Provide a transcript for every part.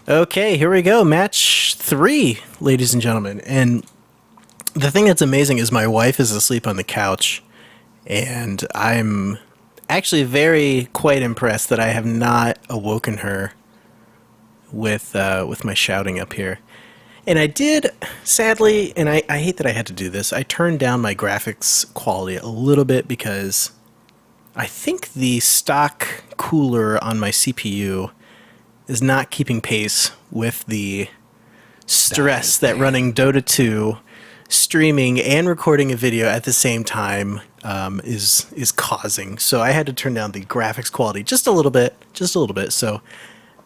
Okay, here we go. Match 3, ladies and gentlemen. And the thing that's amazing is my wife is asleep on the couch, and I'm actually quite impressed that I have not awoken her with my shouting up here. And I did, sadly, and I hate that I had to do this, I turned down my graphics quality a little bit because I think the stock cooler on my CPU is not keeping pace with the stress that running Dota 2, streaming and recording a video at the same time is causing. So I had to turn down the graphics quality just a little bit. So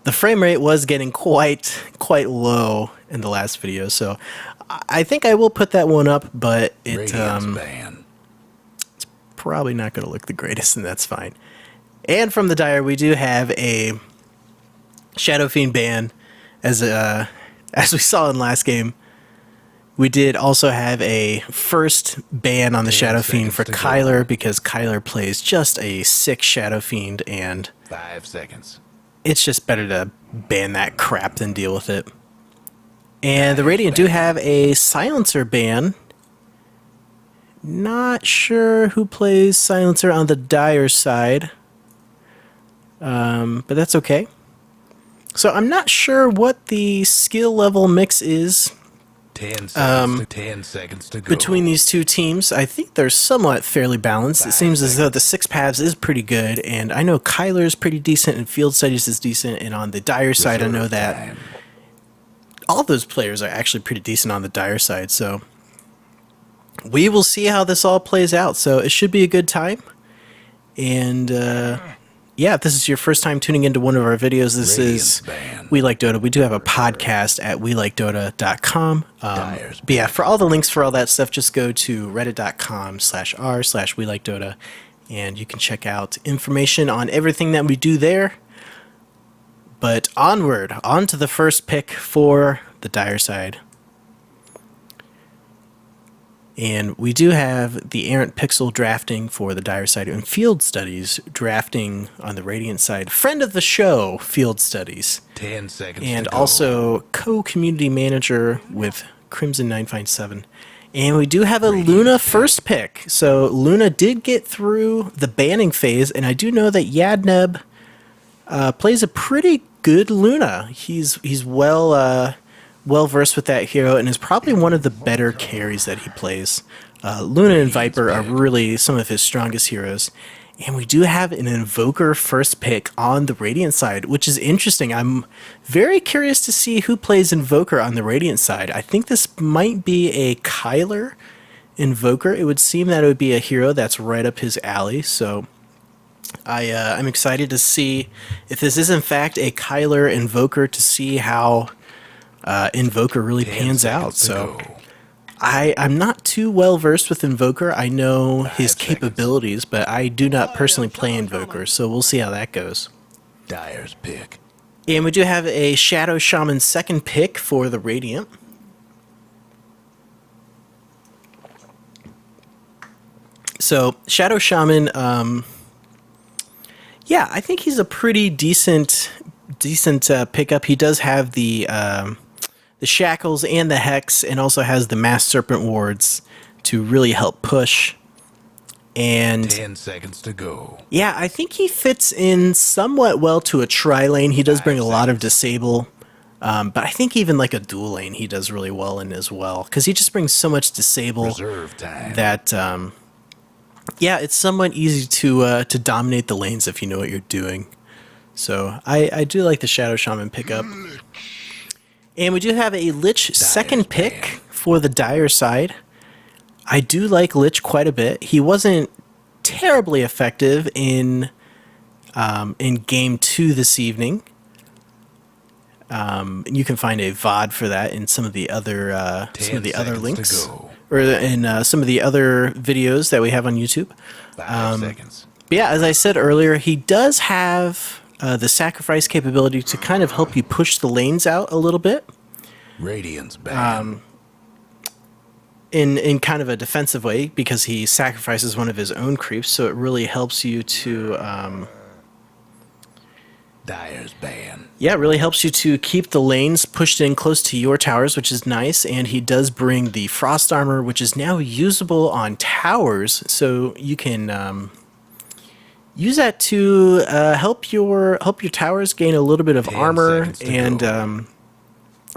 the frame rate was getting quite low in the last video. So I think I will put that one up, but it's probably not going to look the greatest, and that's fine. And from the Dire, we do have a Shadow Fiend ban, as we saw in last game. We did also have a first ban on the Shadow Fiend for Kyler because Kyler plays just a sick Shadow Fiend, and 5 seconds. It's just better to ban that crap than deal with it. And the Radiant do have a Silencer ban. Not sure who plays Silencer on the Dire side, but that's okay. So I'm not sure what the skill level mix is 10 seconds to go. between these two teams. I think they're somewhat fairly balanced. It seems as though the Six Paths is pretty good, and I know Kyler's pretty decent, and Field Studies is decent, and on the Dire side, I know that all those players are actually pretty decent on the Dire side, so we will see how this all plays out. So it should be a good time, and yeah, if this is your first time tuning into one of our videos, this is We Like Dota. We do have a podcast at WeLikeDota.com. But yeah, for all the links for all that stuff, just go to reddit.com/r/WeLikeDota, and you can check out information on everything that we do there. But onward, on to the first pick for the Dire side. And we do have the Errant Pixel drafting for the Dire side and Field Studies drafting on the Radiant side. Friend of the show, Field Studies. 10 seconds And to go. also co-community manager with Crimson957. And we do have a Luna first pick. So Luna did get through the banning phase, and I do know that Yadneb plays a pretty good Luna. He's well versed with that hero, and is probably one of the better carries that he plays. Luna and Viper are really some of his strongest heroes. And we do have an Invoker first pick on the Radiant side, which is interesting. I'm very curious to see who plays Invoker on the Radiant side. I think this might be a Kyler Invoker. It would seem that it would be a hero that's right up his alley, so I'm excited to see if this is in fact a Kyler Invoker, to see how Invoker really pans out. So I'm not too well versed with Invoker. I know his capabilities, but I do not personally play Invoker, so we'll see how that goes. Dire's pick. And we do have a Shadow Shaman second pick for the Radiant. So Shadow Shaman, yeah, I think he's a pretty decent pickup. He does have the shackles and the hex, and also has the mass serpent wards to really help push. And 10 seconds to go. yeah, I think he fits in somewhat well to a tri-lane. He does bring a lot of disable, but I think even like a dual lane he does really well in as well, because he just brings so much disable Reserve time. that yeah, it's somewhat easy to dominate the lanes if you know what you're doing. So I do like the Shadow Shaman pickup. And we do have a Lich second pick for the Dire side. I do like Lich quite a bit. He wasn't terribly effective in game 2 this evening. And you can find a VOD for that in some of the other links, or in some of the other videos that we have on YouTube. 5 seconds. But yeah, as I said earlier, he does have the sacrifice capability to kind of help you push the lanes out a little bit. Radiant's back. In kind of a defensive way, because he sacrifices one of his own creeps, so it really helps you to Dyer's ban. Yeah, it really helps you to keep the lanes pushed in close to your towers, which is nice. And he does bring the frost armor, which is now usable on towers, so you can use that to help your towers gain a little bit of 10 armor. seconds to And go.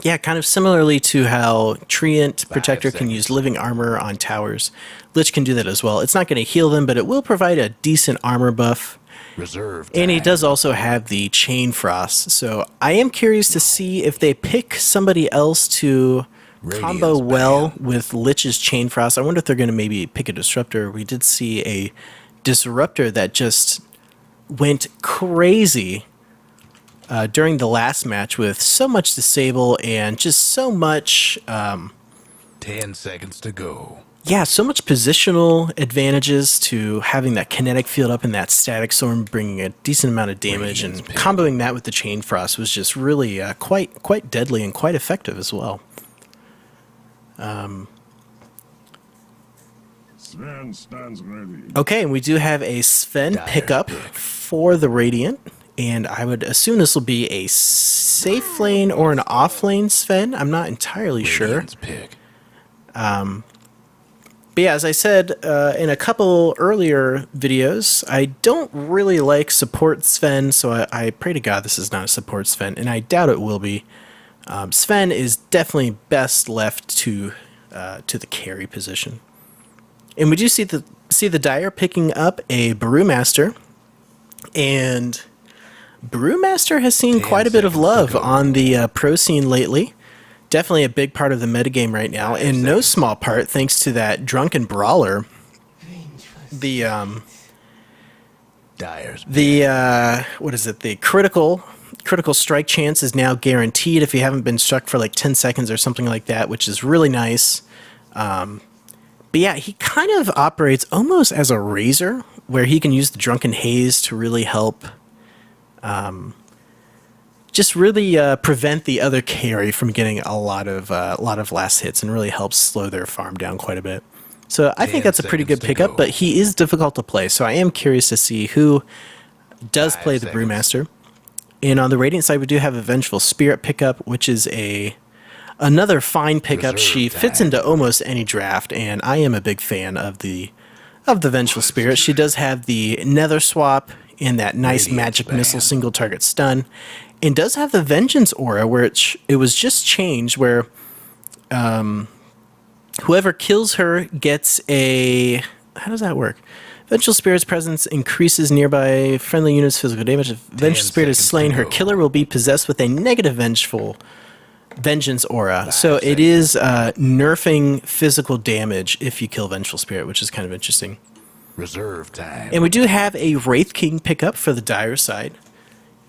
yeah, kind of similarly to how Treant Protector can seconds. use living armor on towers, Lich can do that as well. It's not going to heal them, but it will provide a decent armor buff. Reserve And he time. does also have the Chain Frost. So I am curious to see if they pick somebody else to combo Radiant's well ban. with Lich's Chain Frost. I wonder if they're going to maybe pick a Disruptor. We did see a Disruptor that just went crazy during the last match with so much disable and just so much 10 seconds to go. yeah, so much positional advantages to having that kinetic field up and that static storm bringing a decent amount of damage, and Radiant's pick. comboing that with the Chain Frost was just really quite deadly and quite effective as well. Sven stands ready. Okay, and we do have a Sven Dire pickup pick. for the Radiant, and I would assume this will be a safe lane or an off lane Sven. I'm not entirely sure. Radiant's pick. But yeah, as I said in a couple earlier videos, I don't really like support Sven, so I pray to God this is not a support Sven, and I doubt it will be. Sven is definitely best left to the carry position. And we do see the Dire picking up a Brewmaster, and Brewmaster has seen 10 quite a bit of seconds to love go. on the pro scene lately. Definitely a big part of the metagame right now, in no small part thanks to that Drunken Brawler. The Dyer's what is it? The critical strike chance is now guaranteed if you haven't been struck for like 10 seconds or something like that, which is really nice. But yeah, he kind of operates almost as a razor, where he can use the Drunken Haze to really help just really prevent the other carry from getting a lot of last hits, and really helps slow their farm down quite a bit. So I think 10 that's a pretty good seconds to pickup, go. but he is difficult to play, so I am curious to see who does 5 play the seconds. Brewmaster. And on the Radiant side, we do have a Vengeful Spirit pickup, which is another fine pickup. Reserve She fits time. into almost any draft, and I am a big fan of the Vengeful Spirit. She does have the Nether Swap and that nice Radiant's magic ban. missile single target stun, and does have the Vengeance aura, where it was just changed, where whoever kills her gets a... How does that work? Vengeful Spirit's presence increases nearby friendly units' physical damage. If Vengeful Spirit is seconds slain, to her go. killer will be possessed with a negative Vengeance aura. So it is nerfing physical damage if you kill Vengeful Spirit, which is kind of interesting. Reserve time. And we do have a Wraith King pickup for the Dire side.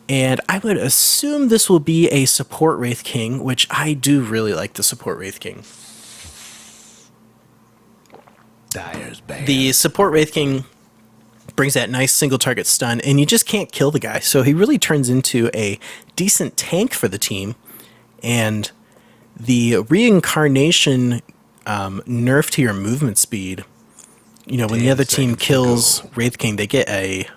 And I would assume this will be a support Wraith King, which I do really like the support Wraith King. Dyer's ban. The support Wraith King brings that nice single target stun, and you just can't kill the guy. So he really turns into a decent tank for the team. And the reincarnation nerf to your movement speed, you know, when the 10 other team seconds to kills go. Wraith King, they get a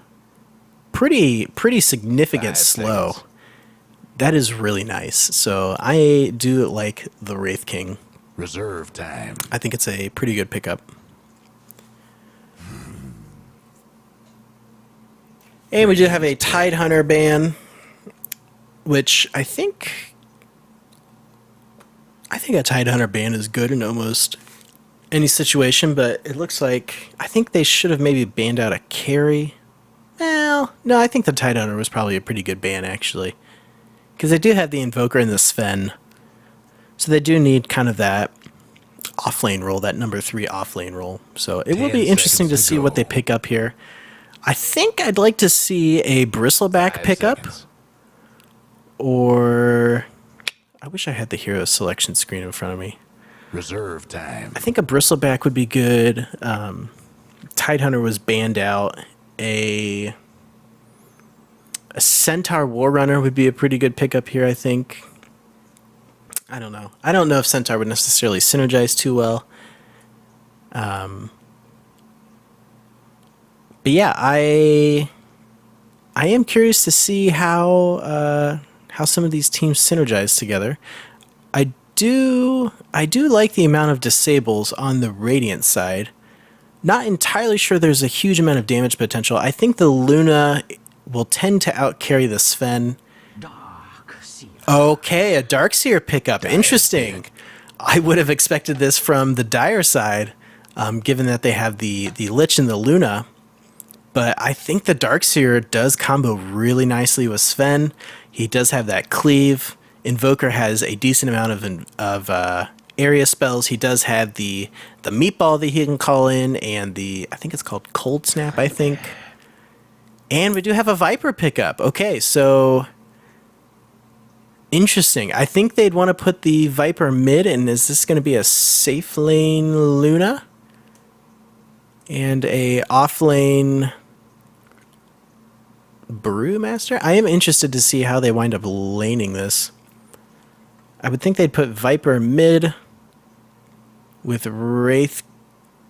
pretty significant 5 slow. seconds. That is really nice. So I do like the Wraith King. Reserve time. I think it's a pretty good pickup. And we do have a Tide Hunter ban, which I think a Tide Hunter ban is good in almost any situation, but it looks like I think they should have maybe banned out a carry. Well, no, I think the Tide Hunter was probably a pretty good ban, actually. Because they do have the Invoker and the Sven. So they do need kind of that offlane role, that number 3 offlane role. So it will 10 be interesting to seconds to see what they go. pick up here. I think I'd like to see a Bristleback 5 pickup. seconds. Or... I wish I had the hero selection screen in front of me. Reserve time. I think a Bristleback would be good. Tide Hunter was banned out. A Centaur Warrunner would be a pretty good pickup here, I think. I don't know. I don't know if Centaur would necessarily synergize too well. But yeah, I I am curious to see how some of these teams synergize together. I do like the amount of disables on the Radiant side. Not entirely sure there's a huge amount of damage potential. I think the Luna will tend to outcarry the Sven. Okay, a Darkseer pickup. Interesting. I would have expected this from the Dire side, given that they have the Lich and the Luna. But I think the Darkseer does combo really nicely with Sven. He does have that cleave. Invoker has a decent amount of area spells. He does have the meatball that he can call in, and I think it's called Cold Snap, I think. And we do have a Viper pickup. Okay, so interesting. I think they'd want to put the Viper mid, and is this going to be a safe lane Luna? And a off lane Brewmaster? I am interested to see how they wind up laning this. I would think they'd put Viper mid with Wraith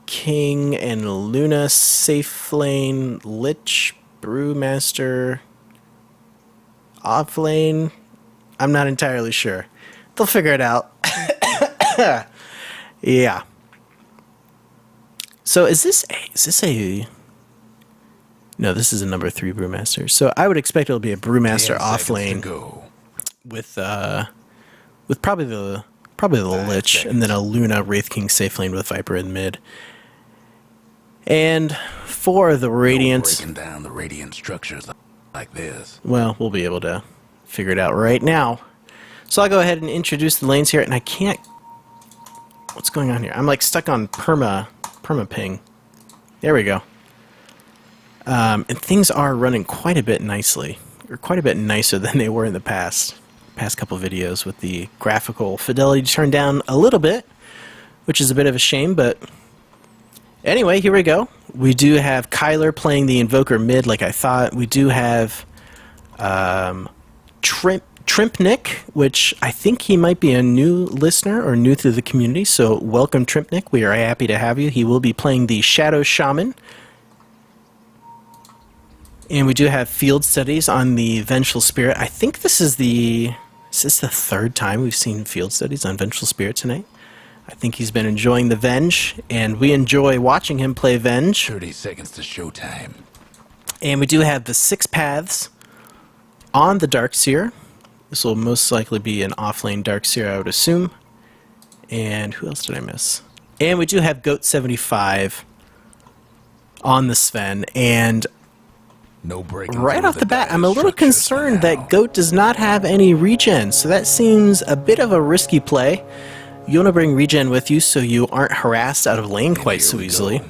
King and Luna safe lane, Lich, Brewmaster, off lane. I'm not entirely sure. They'll figure it out. Yeah. So is this a no, this is a number 3 Brewmaster. So I would expect it'll be a Brewmaster off lane with probably the Lich, and then a Luna Wraith King safe lane with Viper in mid. And for the Radiant, breaking down the Radiant structures like this. well, we'll be able to figure it out right now. So I'll go ahead and introduce the lanes here, and I can't. What's going on here? I'm like stuck on perma ping. There we go. And things are running quite a bit nicely, or quite a bit nicer than they were in the past couple videos, with the graphical fidelity turned down a little bit, which is a bit of a shame, but anyway, here we go. We do have Kyler playing the Invoker mid like I thought. We do have Trimpnick, which I think he might be a new listener or new to the community, so welcome Trimpnick. We are happy to have you. He will be playing the Shadow Shaman. And we do have Field Studies on the Vengeful Spirit. I think this is the third time we've seen Field Studies on Vengeful Spirit tonight. I think he's been enjoying the Venge, and we enjoy watching him play Venge. 30 seconds to showtime. And we do have the 6 paths on the Darkseer. This will most likely be an offlane Darkseer, I would assume. And who else did I miss? And we do have Goat 75 on the Sven, and No breaking right through off the bat, dire I'm a little structures concerned now. that Goat does not have any regen, so that seems a bit of a risky play. You want to bring regen with you so you aren't harassed out of lane quite here so we easily. go.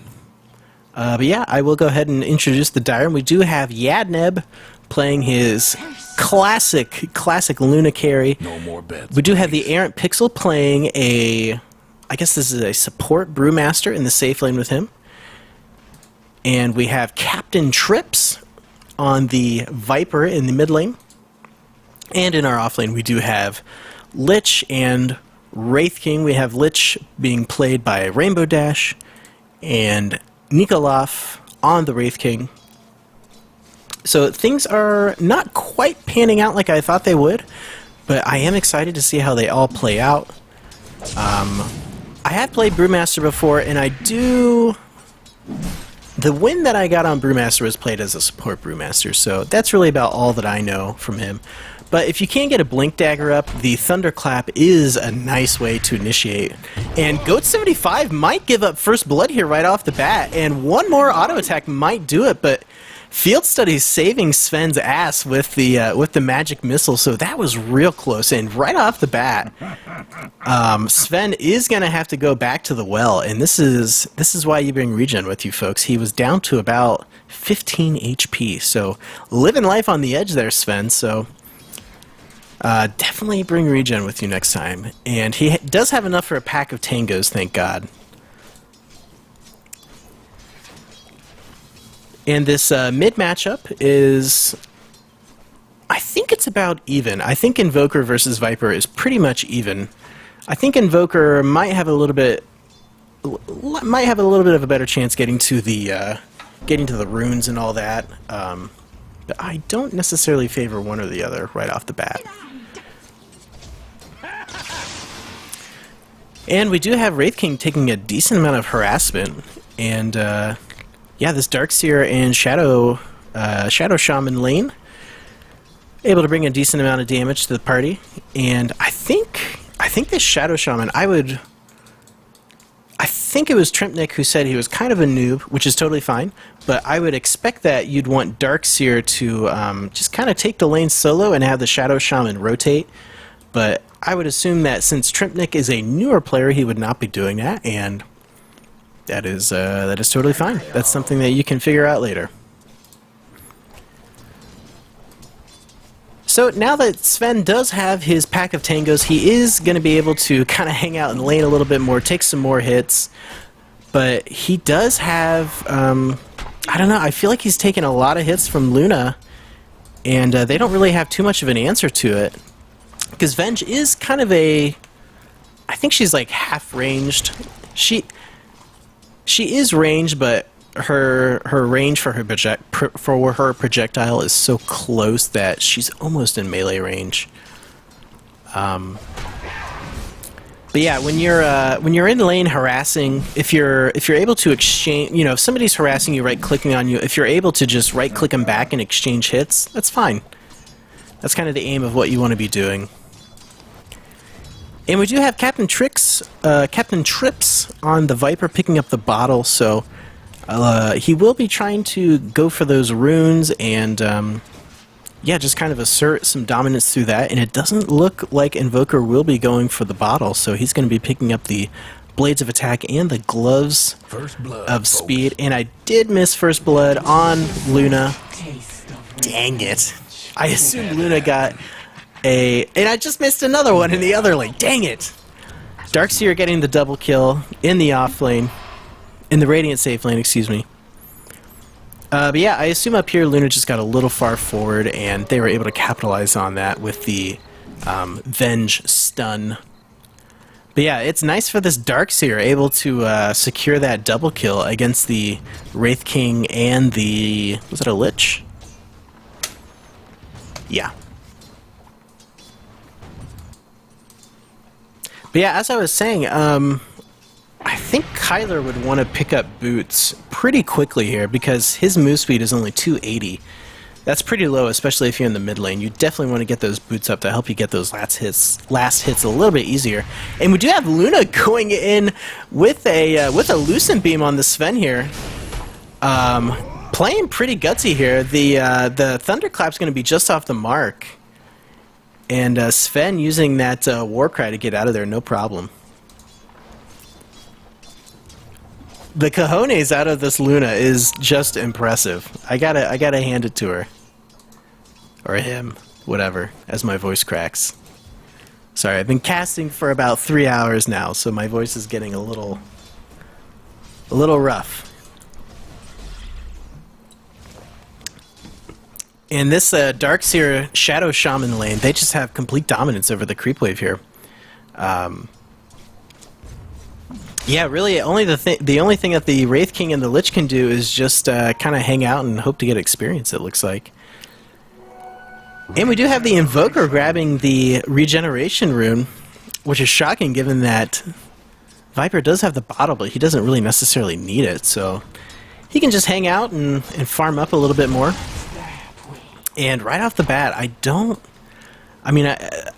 But yeah, I will go ahead and introduce the Dire. We do have Yadneb playing his classic Luna carry. No more bets. We do have the Errant Pixel playing I guess this is a support Brewmaster in the safe lane with him. And we have Captain Trips on the Viper in the mid lane. And in our off lane, we do have Lich and Wraith King. We have Lich being played by Rainbow Dash and Nikolov on the Wraith King. So things are not quite panning out like I thought they would, but I am excited to see how they all play out. I have played Brewmaster before, and the win that I got on Brewmaster was played as a support Brewmaster, so that's really about all that I know from him. But if you can't get a Blink Dagger up, the Thunderclap is a nice way to initiate. And Goat75 might give up first blood here right off the bat, and one more auto attack might do it, but Field Studies saving Sven's ass with the magic missile, so that was real close. And right off the bat, Sven is gonna have to go back to the well, and this is why you bring regen with you, folks. He was down to about 15 HP, so living life on the edge there, Sven. So definitely bring regen with you next time. And he does have enough for a pack of tangos, thank God. And this mid matchup is, I think it's about even. I think Invoker versus Viper is pretty much even. I think Invoker might have a little bit of a better chance getting to the runes and all that. But I don't necessarily favor one or the other right off the bat. And we do have Wraith King taking a decent amount of harassment. And, yeah, this Darkseer and Shadow Shaman lane able to bring a decent amount of damage to the party. And I think this Shadow Shaman, I think it was Trimpnik who said he was kind of a noob, which is totally fine, but I would expect that you'd want Darkseer to just kind of take the lane solo and have the Shadow Shaman rotate. But I would assume that since Trimpnik is a newer player, he would not be doing that, and that is totally fine. That's something that you can figure out later. So now that Sven does have his pack of tangos, he is going to be able to kind of hang out in the lane a little bit more, take some more hits. But he does have, I don't know, I feel like he's taken a lot of hits from Luna, and they don't really have too much of an answer to it. Because Venge is kind of a, I think she's like half ranged. She is ranged, but her range for her projectile is so close that she's almost in melee range. But yeah, when you're in lane harassing, if you're able to exchange, you know, if somebody's harassing you, right clicking on you, if you're able to just right click them back and exchange hits, that's fine. That's kind of the aim of what you want to be doing. And we do have Captain Trips on the Viper picking up the bottle, so he will be trying to go for those runes and, yeah, just kind of assert some dominance through that. And it doesn't look like Invoker will be going for the bottle, so he's going to be picking up the Blades of Attack and the Gloves of Speed. And I did miss First Blood on Luna. Dang it. I assumed Luna got and I just missed another one in the other lane. Dang it. Darkseer getting the double kill in the off lane. In the Radiant safe lane, excuse me. But yeah, I assume up here Luna just got a little far forward, and they were able to capitalize on that with the Venge stun. But yeah, it's nice for this Darkseer able to secure that double kill against the Wraith King and the... was it a Lich? Yeah. But yeah, as I was saying, I think Kyler would want to pick up boots pretty quickly here because his move speed is only 280. That's pretty low, especially if you're in the mid lane. You definitely want to get those boots up to help you get those last hits a little bit easier. And we do have Luna going in with a Lucent Beam on the Sven here. Playing pretty gutsy here. The Thunderclap's going to be just off the mark. And Sven using that Warcry to get out of there, no problem. The cojones out of this Luna is just impressive. I gotta hand it to her. Or him. Whatever. As my voice cracks. Sorry, I've been casting for about 3 hours now, so my voice is getting a little rough. In this Darkseer Shadow Shaman lane, they just have complete dominance over the creep wave here. Yeah, really, the only thing that the Wraith King and the Lich can do is just kind of hang out and hope to get experience, it looks like. And we do have the Invoker grabbing the Regeneration rune, which is shocking given that Viper does have the bottle, but he doesn't really necessarily need it, so he can just hang out and farm up a little bit more. And right off the bat,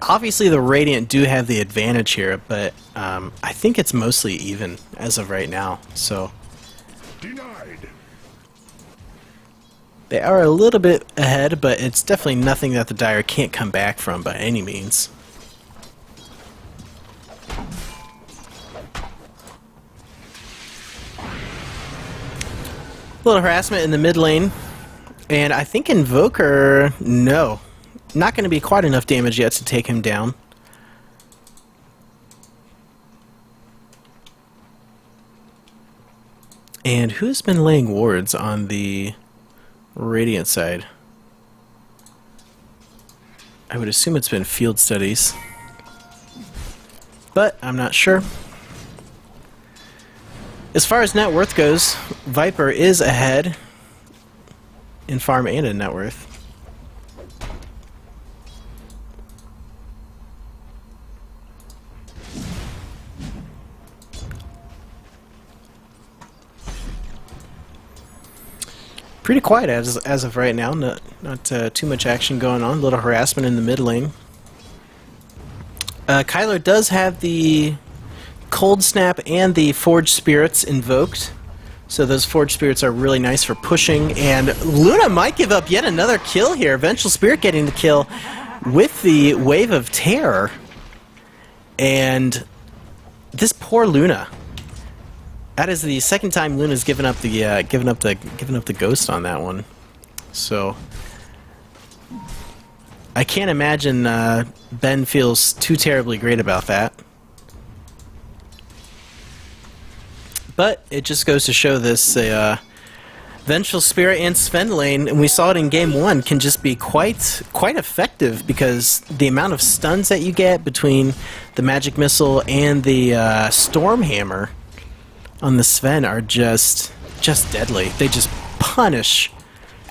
obviously the Radiant do have the advantage here, but I think it's mostly even as of right now. So Denied. They are a little bit ahead, but it's definitely nothing that the Dire can't come back from by any means. A little harassment in the mid lane. And I think Invoker, no. Not going to be quite enough damage yet to take him down. And who's been laying wards on the Radiant side? I would assume it's been Field Studies. But I'm not sure. As far as net worth goes, Viper is ahead in farm and in net worth. Pretty quiet as of right now. Not too much action going on. A little harassment in the mid lane. Kyler does have the Cold Snap and the Forged Spirits invoked. So those Forged Spirits are really nice for pushing. And Luna might give up yet another kill here. Vengeful Spirit getting the kill with the Wave of Terror. And this poor Luna. That is the second time Luna's given up the ghost on that one. So I can't imagine Ben feels too terribly great about that. But it just goes to show this Vengeful Spirit and Sven lane, and we saw it in Game 1, can just be quite effective because the amount of stuns that you get between the Magic Missile and the Storm Hammer on the Sven are just deadly. They just punish,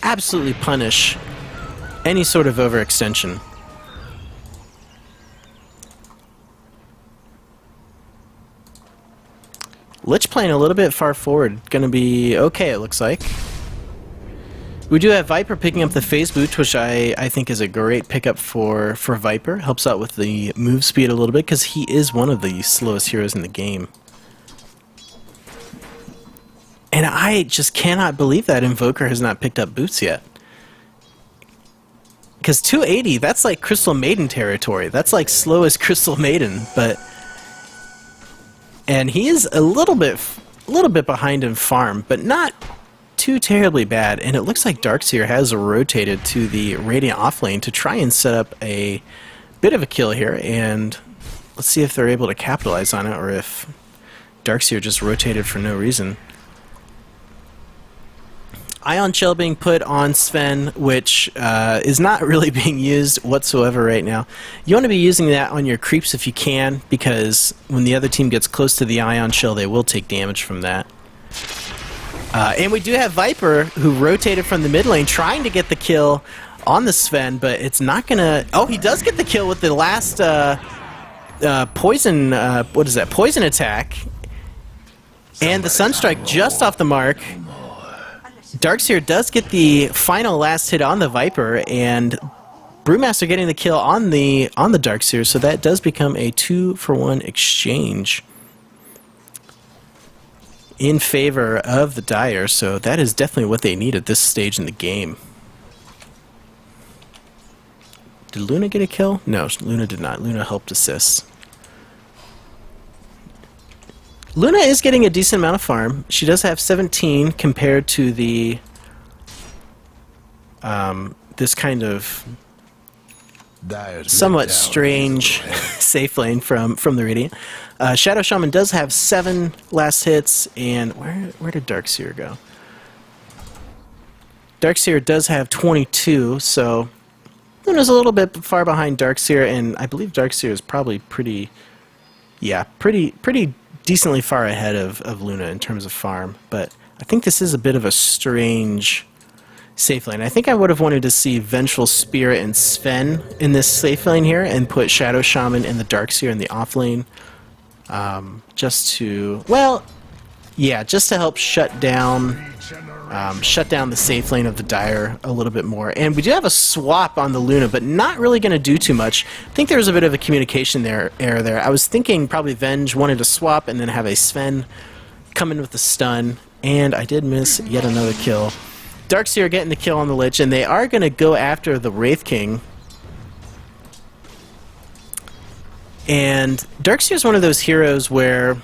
absolutely punish any sort of overextension. Lich playing a little bit far forward. Gonna be okay, it looks like. We do have Viper picking up the Phase Boot, which I think is a great pickup for Viper. Helps out with the move speed a little bit because he is one of the slowest heroes in the game. And I just cannot believe that Invoker has not picked up boots yet. Because 280, that's like Crystal Maiden territory. That's like slow as Crystal Maiden, but... And he is a little bit behind in farm, but not too terribly bad. And it looks like Darkseer has rotated to the Radiant offlane to try and set up a bit of a kill here. And let's see if they're able to capitalize on it, or if Darkseer just rotated for no reason. Ion Shell being put on Sven, which is not really being used whatsoever right now. You want to be using that on your creeps if you can, because when the other team gets close to the Ion Shell, they will take damage from that. And we do have Viper, who rotated from the mid lane, trying to get the kill on the Sven, but it's not going to... Oh, he does get the kill with the last poison... what is that? Poison attack. And the Sunstrike just off the mark. Darkseer does get the final last hit on the Viper, and Brewmaster getting the kill on the Darkseer, so that does become a 2-for-1 exchange in favor of the Dire, so that is definitely what they need at this stage in the game. Did Luna get a kill? No, Luna did not. Luna helped assist. Luna is getting a decent amount of farm. She does have 17 compared to the this kind of somewhat strange safe lane from the Radiant. Shadow Shaman does have 7 last hits, and where did Darkseer go? Darkseer does have 22, so Luna's a little bit far behind Darkseer, and I believe Darkseer is probably pretty decently far ahead of Luna in terms of farm, but I think this is a bit of a strange safe lane. I think I would have wanted to see Vengeful Spirit and Sven in this safe lane here and put Shadow Shaman and the Darkseer in the off lane, just to, well, yeah, just to help shut down the safe lane of the Dire a little bit more. And we do have a swap on the Luna, but not really going to do too much. I think there was a bit of a communication error there. I was thinking probably Venge wanted to swap and then have a Sven come in with the stun, and I did miss yet another kill. Darkseer getting the kill on the Lich, and they are going to go after the Wraith King. And Darkseer is one of those heroes where,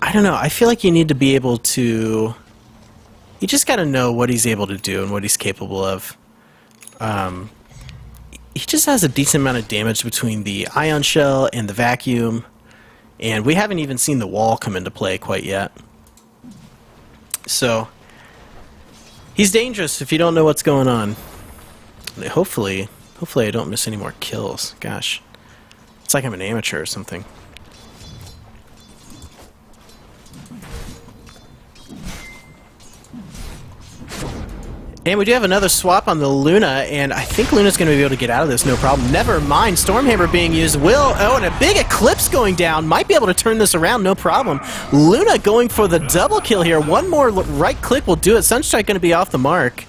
I don't know, I feel like you need to be able to... You just gotta know what he's able to do and what he's capable of. He just has a decent amount of damage between the Ion Shell and the Vacuum, and we haven't even seen the wall come into play quite yet. So, he's dangerous if you don't know what's going on. Hopefully I don't miss any more kills. Gosh. It's like I'm an amateur or something. And we do have another swap on the Luna, and I think Luna's going to be able to get out of this, no problem. Never mind, Stormhammer being used. Oh, and a big Eclipse going down. Might be able to turn this around, no problem. Luna going for the double kill here. One more right click will do it. Sunstrike going to be off the mark.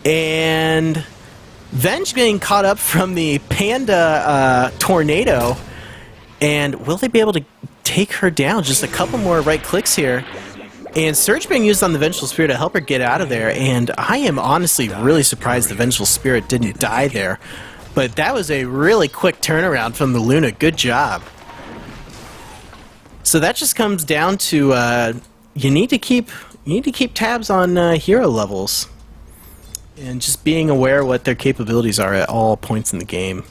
And Venge getting caught up from the Panda Tornado. And will they be able to take her down? Just a couple more right clicks here. And Surge being used on the Vengeful Spirit to help her get out of there, and I am honestly really surprised the Vengeful Spirit didn't die there. But that was a really quick turnaround from the Luna. Good job. So that just comes down to you need to keep tabs on hero levels, and just being aware what their capabilities are at all points in the game.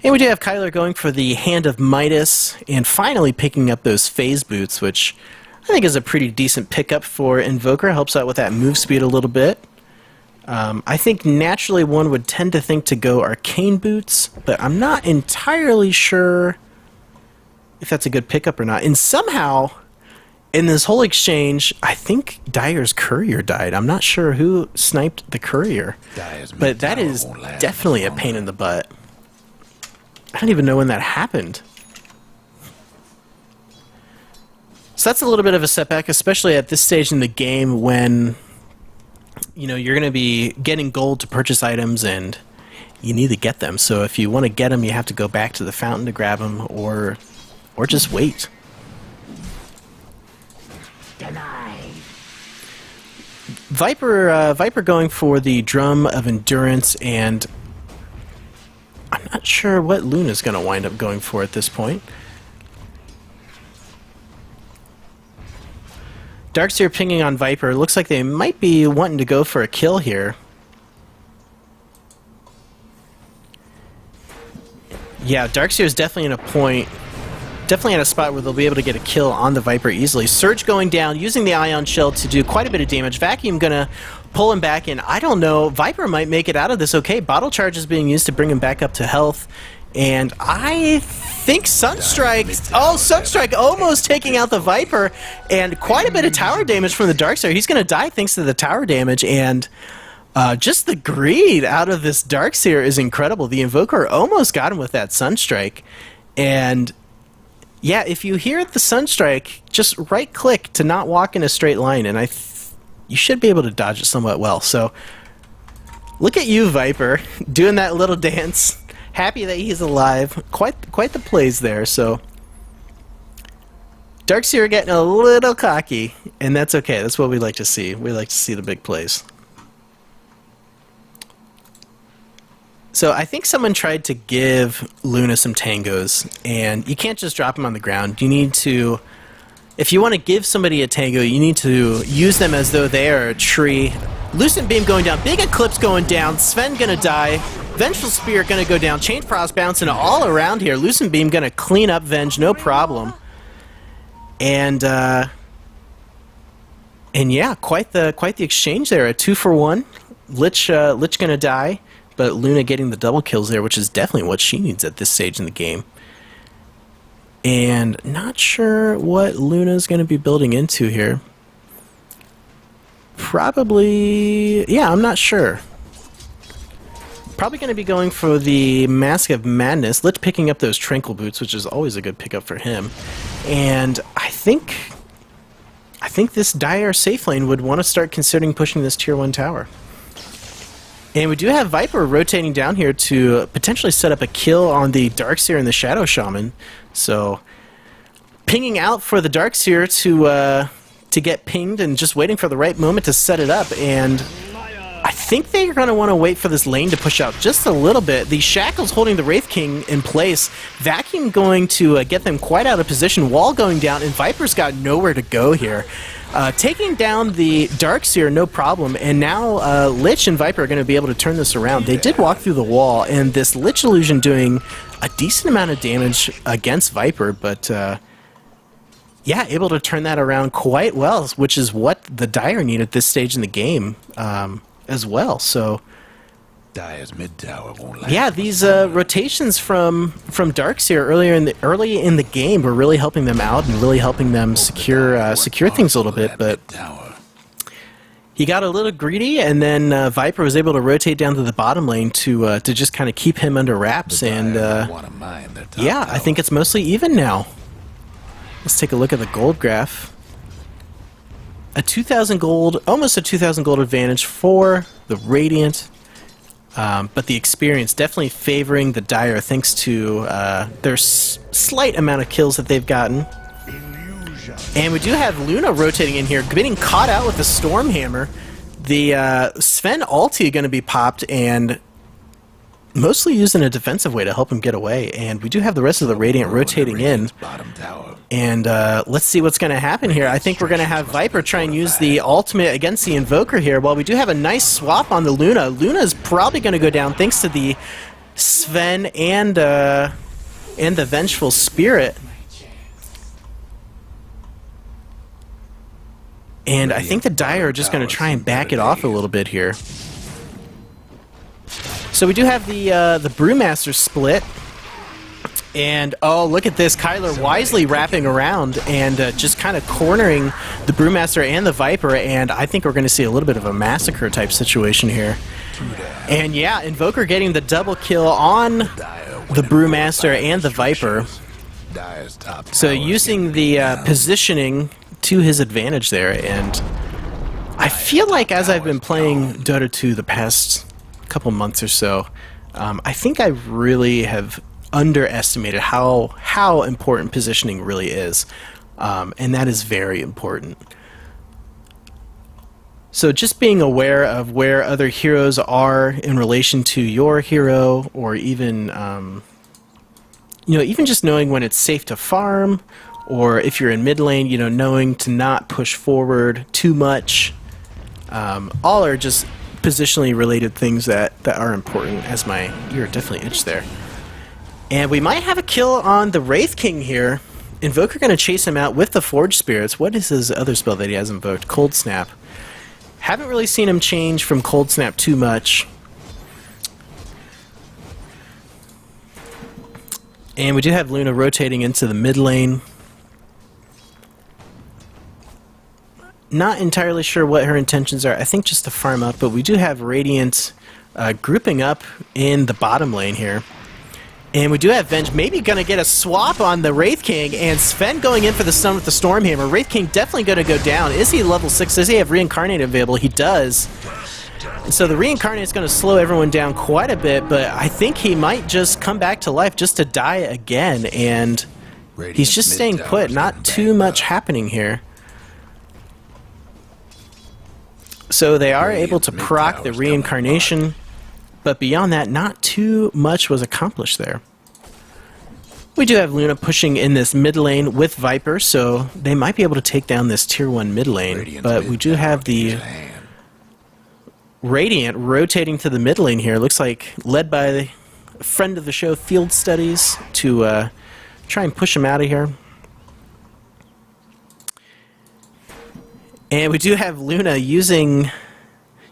And we do have Kyler going for the Hand of Midas, and finally picking up those Phase Boots, which I think is a pretty decent pickup for Invoker. Helps out with that move speed a little bit. I think naturally one would tend to think to go Arcane Boots, but I'm not entirely sure if that's a good pickup or not. And somehow, in this whole exchange, I think Dyer's Courier died. I'm not sure who sniped the Courier, but that is definitely a pain in the butt. I don't even know when that happened. So that's a little bit of a setback, especially at this stage in the game when, you know, you're going to be getting gold to purchase items and you need to get them. So if you want to get them, you have to go back to the fountain to grab them, or just wait. Denied. Viper going for the Drum of Endurance, and I'm not sure what Luna's going to wind up going for at this point. Darkseer pinging on Viper. Looks like they might be wanting to go for a kill here. Yeah, Darkseer is definitely in a point, definitely in a spot where they'll be able to get a kill on the Viper easily. Surge going down, using the Ion Shell to do quite a bit of damage. Vacuum gonna pull him back in. I don't know. Viper might make it out of this okay. Bottle Charge is being used to bring him back up to health. And I think Sunstrike... Oh, Sunstrike almost taking out the Viper. And quite a bit of tower damage from the Darkseer. He's going to die thanks to the tower damage. And just the greed out of this Darkseer is incredible. The Invoker almost got him with that Sunstrike. And yeah, if you hear the Sunstrike, just right-click to not walk in a straight line. And you should be able to dodge it somewhat well. So look at you, Viper, doing that little dance. Happy that he's alive. Quite the plays there. So Darkseer getting a little cocky, and that's okay. That's what we like to see. We like to see the big plays. So I think someone tried to give Luna some tangos, and you can't just drop them on the ground. You need to, if you want to give somebody a tango, you need to use them as though they are a tree. Lucent Beam going down, big Eclipse going down, Sven gonna die, Vengeful Spirit gonna go down, Chain Frost bouncing all around here. Lucent Beam gonna clean up Venge, no problem. And yeah, quite the exchange there. A 2-for-1. Lich gonna die, but Luna getting the double kills there, which is definitely what she needs at this stage in the game. And not sure what Luna's gonna be building into here. Probably, yeah, I'm not sure. Probably going to be going for the Mask of Madness. Lich picking up those Tranquil Boots, which is always a good pickup for him. And I think this Dire safe lane would want to start considering pushing this tier 1 tower. And we do have Viper rotating down here to potentially set up a kill on the Darkseer and the Shadow Shaman. So pinging out for the Darkseer to get pinged and just waiting for the right moment to set it up. And I think they're going to want to wait for this lane to push out just a little bit. The Shackles holding the Wraith King in place. Vacuum going to get them quite out of position. Wall going down, and Viper's got nowhere to go here. Taking down the Darkseer, no problem. And now Lich and Viper are going to be able to turn this around. They did walk through the wall, and this Lich Illusion doing a decent amount of damage against Viper, but yeah, able to turn that around quite well, which is what the Dire need at this stage in the game as well. So Dire's mid tower won't last. yeah, these rotations from Darkseer early in the game were really helping them out and really helping them secure things a little bit. But He got a little greedy, and then Viper was able to rotate down to the bottom lane to just kind of keep him under wraps. And yeah, I think it's mostly even now. Let's take a look at the gold graph. A 2,000 gold, almost a 2,000 gold advantage for the Radiant, but the experience definitely favoring the Dire thanks to their slight amount of kills that they've gotten. And we do have Luna rotating in here, getting caught out with the Stormhammer. The Sven ulti going to be popped and mostly used in a defensive way to help him get away. And we do have the rest of the Radiant rotating in. And let's see what's going to happen here. I think we're going to have Viper try and use the ultimate against the Invoker here. While we do have a nice swap on the Luna, Luna's probably going to go down thanks to the Sven and the Vengeful Spirit. And I think the Dire are just going to try and back it off a little bit here. So we do have the Brewmaster split. And, oh, look at this. Kyler wisely wrapping around and just kind of cornering the Brewmaster and the Viper. And I think we're going to see a little bit of a massacre type situation here. And, yeah, Invoker getting the double kill on the Brewmaster and the Viper. So using the positioning to his advantage there. And I feel like as I've been playing Dota 2 the past couple months or so, I think I really have underestimated how important positioning really is, and that is very important. So just being aware of where other heroes are in relation to your hero, or even even just knowing when it's safe to farm, or if you're in mid lane, knowing to not push forward too much. All are just positionally related things that are important, as my ear definitely itched there. And we might have a kill on the Wraith King here. Invoker going to chase him out with the Forge Spirits. What is his other spell that he has invoked? Cold Snap. Haven't really seen him change from Cold Snap too much. And we do have Luna rotating into the mid lane. Not entirely sure what her intentions are. I think just to farm up, but we do have Radiant grouping up in the bottom lane here. And we do have Venge maybe going to get a swap on the Wraith King, and Sven going in for the stun with the Stormhammer. Wraith King definitely going to go down. Is he level 6? Does he have Reincarnate available? He does. And so the Reincarnate is going to slow everyone down quite a bit, but I think he might just come back to life just to die again, and he's just staying put. Not too much happening here. So they are able to proc the Reincarnation, but beyond that, not too much was accomplished there. We do have Luna pushing in this mid lane with Viper, so they might be able to take down this tier 1 mid lane, but we do have the Radiant rotating to the mid lane here. Looks like led by a friend of the show, Field Studies, to try and push him out of here. And we do have Luna using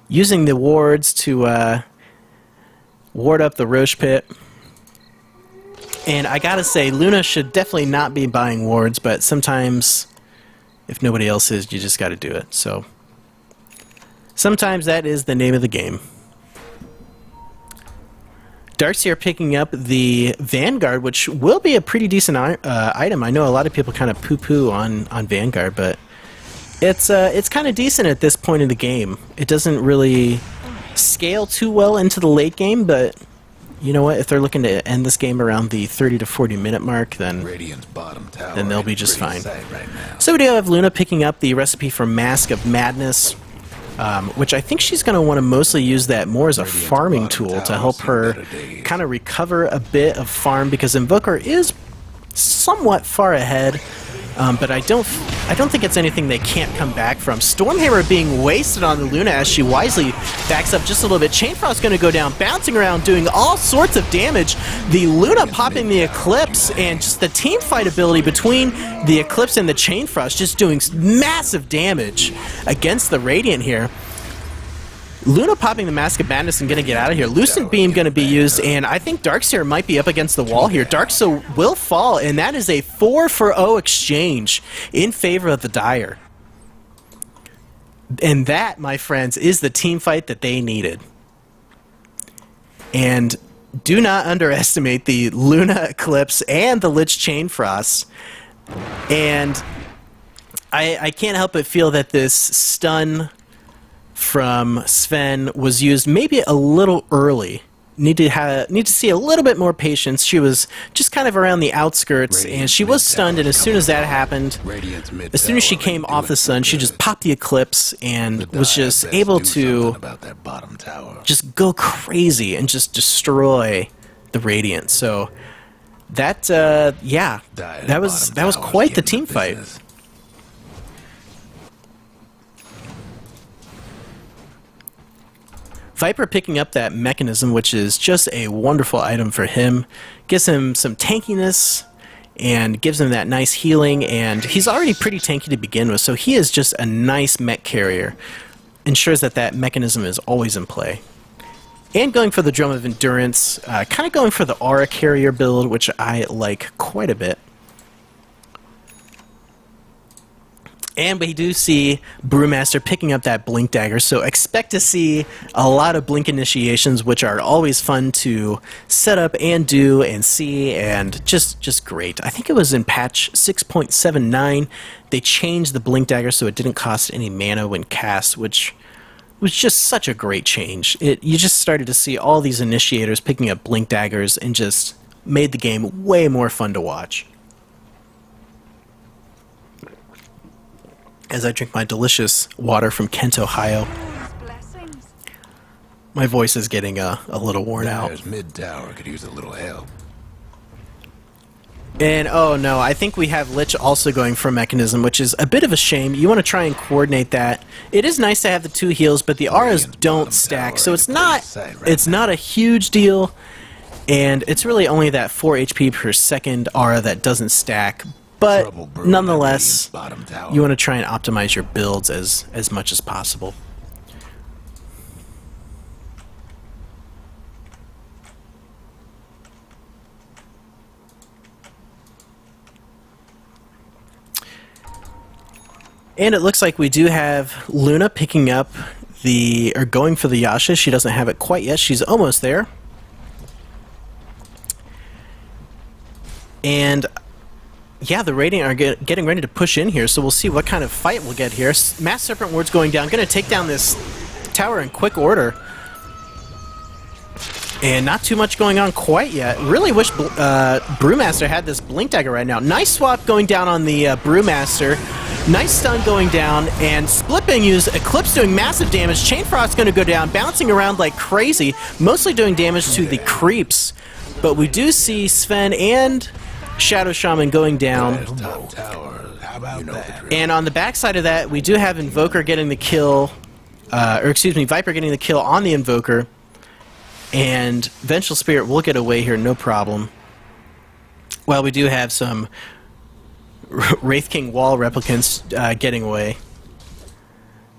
the wards to ward up the Roche Pit. And I gotta say, Luna should definitely not be buying wards, but sometimes, if nobody else is, you just gotta do it. So, sometimes that is the name of the game. Darkseer picking up the Vanguard, which will be a pretty decent item. I know a lot of people kind of poo-poo on Vanguard, but it's kind of decent at this point in the game. It doesn't really scale too well into the late game, but you know what? If they're looking to end this game around the 30 to 40 minute mark, then they'll be just fine. So we do have Luna picking up the recipe for Mask of Madness, which I think she's going to want to mostly use that more as a farming tool to help her kind of recover a bit of farm, because Invoker is somewhat far ahead. But I don't think it's anything they can't come back from. Stormhammer being wasted on the Luna as she wisely backs up just a little bit. Chainfrost's going to go down, bouncing around, doing all sorts of damage. The Luna popping the Eclipse, and just the team fight ability between the Eclipse and the Chainfrost just doing massive damage against the Radiant here. Luna popping the Mask of Madness and going to get out of here. Lucent Beam going to be used, and I think Darkseer might be up against the wall here. Darkseer will fall, and that is a 4-for-0 exchange in favor of the Dire. And that, my friends, is the team fight that they needed. And do not underestimate the Luna Eclipse and the Lich Chain Frost. And I can't help but feel that this stun from Sven was used maybe a little early. Need to see a little bit more patience. She was just kind of around the outskirts, and she was stunned, and as soon as that happened, as soon as she came off the sun, she just popped the Eclipse and was just able to just go crazy and just destroy the Radiant. So that, yeah, that was quite the team fight. Viper picking up that mechanism, which is just a wonderful item for him. Gives him some tankiness and gives him that nice healing, and he's already pretty tanky to begin with, so he is just a nice mech carrier. Ensures that that mechanism is always in play. And going for the Drum of Endurance, kind of going for the Aura carrier build, which I like quite a bit. And we do see Brewmaster picking up that Blink Dagger, so expect to see a lot of Blink initiations, which are always fun to set up and do and see, and just great. I think it was in patch 6.79, they changed the Blink Dagger so it didn't cost any mana when cast, which was just such a great change. You just started to see all these initiators picking up Blink Daggers and just made the game way more fun to watch. As I drink my delicious water from Kent, Ohio. My voice is getting a little worn out. Mid tower could use a little help. And oh no, I think we have Lich also going for a mechanism, which is a bit of a shame. You want to try and coordinate that. It is nice to have the 2 heals, but the auras don't stack, so it's not a huge deal. And it's really only that 4 HP per second aura that doesn't stack. But nonetheless, you want to try and optimize your builds as much as possible. And it looks like we do have Luna picking up or going for the Yasha. She doesn't have it quite yet. She's almost there. And yeah, the Radiant are getting ready to push in here, so we'll see what kind of fight we'll get here. Mass Serpent Ward's going down. Going to take down this tower in quick order. And not too much going on quite yet. Really wish Brewmaster had this Blink Dagger right now. Nice swap going down on the Brewmaster. Nice stun going down, and Split being used. Eclipse doing massive damage. Chain Frost's going to go down, bouncing around like crazy. Mostly doing damage to the creeps. But we do see Sven and Shadow Shaman going down. And on the backside of that, we do have Invoker getting the kill, Viper getting the kill on the Invoker. And Vengeful Spirit will get away here, no problem. Well, we do have some Wraith King Wall replicants getting away.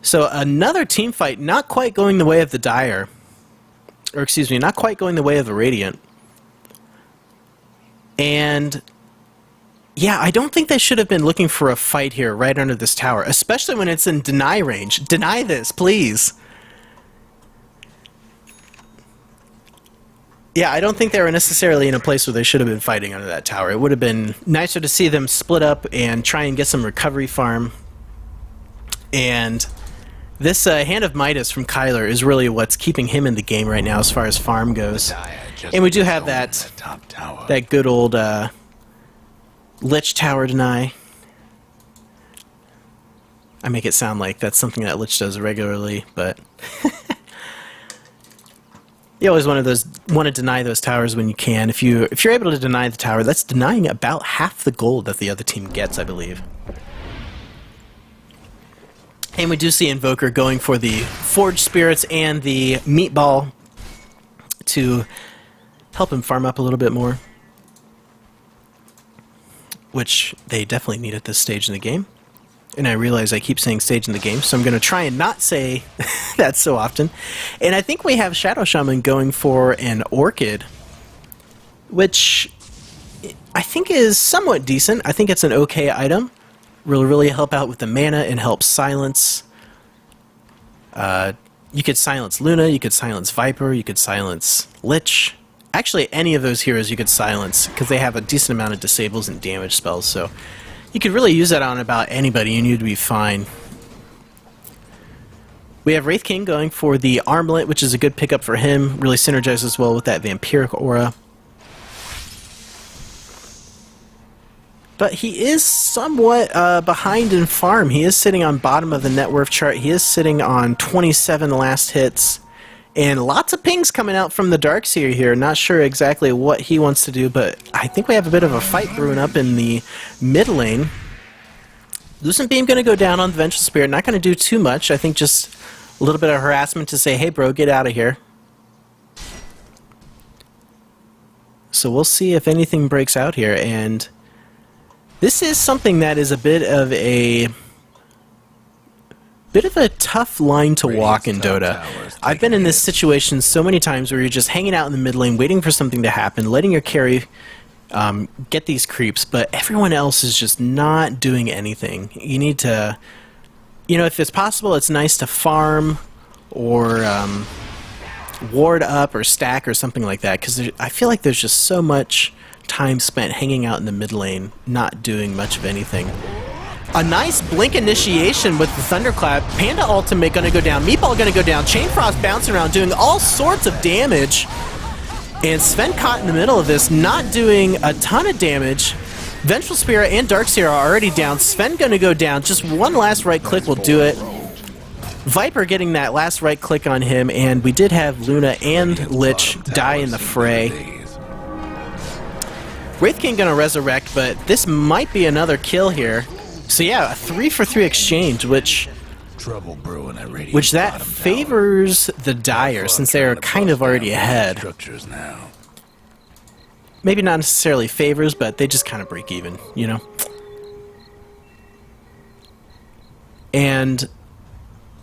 So another team fight, not quite going the way of the Dire. Or excuse me, not quite going the way of the Radiant. And yeah, I don't think they should have been looking for a fight here right under this tower, especially when it's in deny range. Deny this, please. Yeah, I don't think they were necessarily in a place where they should have been fighting under that tower. It would have been nicer to see them split up and try and get some recovery farm. And this Hand of Midas from Kyler is really what's keeping him in the game right now as far as farm goes. And we do have that good old Lich Tower deny. I make it sound like that's something that Lich does regularly, but you always want to deny those towers when you can. If you're able to deny the tower, that's denying about half the gold that the other team gets, I believe. And we do see Invoker going for the Forged Spirits and the Meatball to help him farm up a little bit more, which they definitely need at this stage in the game. And I realize I keep saying stage in the game, so I'm going to try and not say that so often. And I think we have Shadow Shaman going for an Orchid, which I think is somewhat decent. I think it's an okay item. Will really help out with the mana and help silence You could silence Luna, you could silence Viper, you could silence Lich. Actually, any of those heroes you could silence, because they have a decent amount of disables and damage spells, so you could really use that on about anybody and you'd be fine. We have Wraith King going for the Armlet, which is a good pickup for him. Really synergizes well with that Vampiric aura. But he is somewhat behind in farm. He is sitting on bottom of the net worth chart. He is sitting on 27 last hits. And lots of pings coming out from the Darkseer here. Not sure exactly what he wants to do, but I think we have a bit of a fight brewing up in the mid lane. Lucent Beam going to go down on the Vengeful Spirit. Not going to do too much. I think just a little bit of harassment to say, hey bro, get out of here. So we'll see if anything breaks out here. And this is something that is a bit of a tough line to walk in Dota. I've been in this situation so many times where you're just hanging out in the mid lane, waiting for something to happen, letting your carry get these creeps, but everyone else is just not doing anything. You need to, you know, if it's possible, it's nice to farm or ward up or stack or something like that, because I feel like there's just so much time spent hanging out in the mid lane, not doing much of anything. A nice blink initiation with the Thunderclap. Panda ultimate gonna go down. Meatball gonna go down. Chain Frost bouncing around, doing all sorts of damage. And Sven caught in the middle of this, not doing a ton of damage. Vengeful Spirit and Darkseer are already down. Sven gonna go down. Just one last right click will do it. Viper getting that last right click on him, and we did have Luna and Lich die in the fray. Wraith King gonna resurrect, but this might be another kill here. So yeah, a 3-for-3 exchange, which that favors the Dire, since they're kind of already ahead. Maybe not necessarily favors, but they just kind of break even, you know? And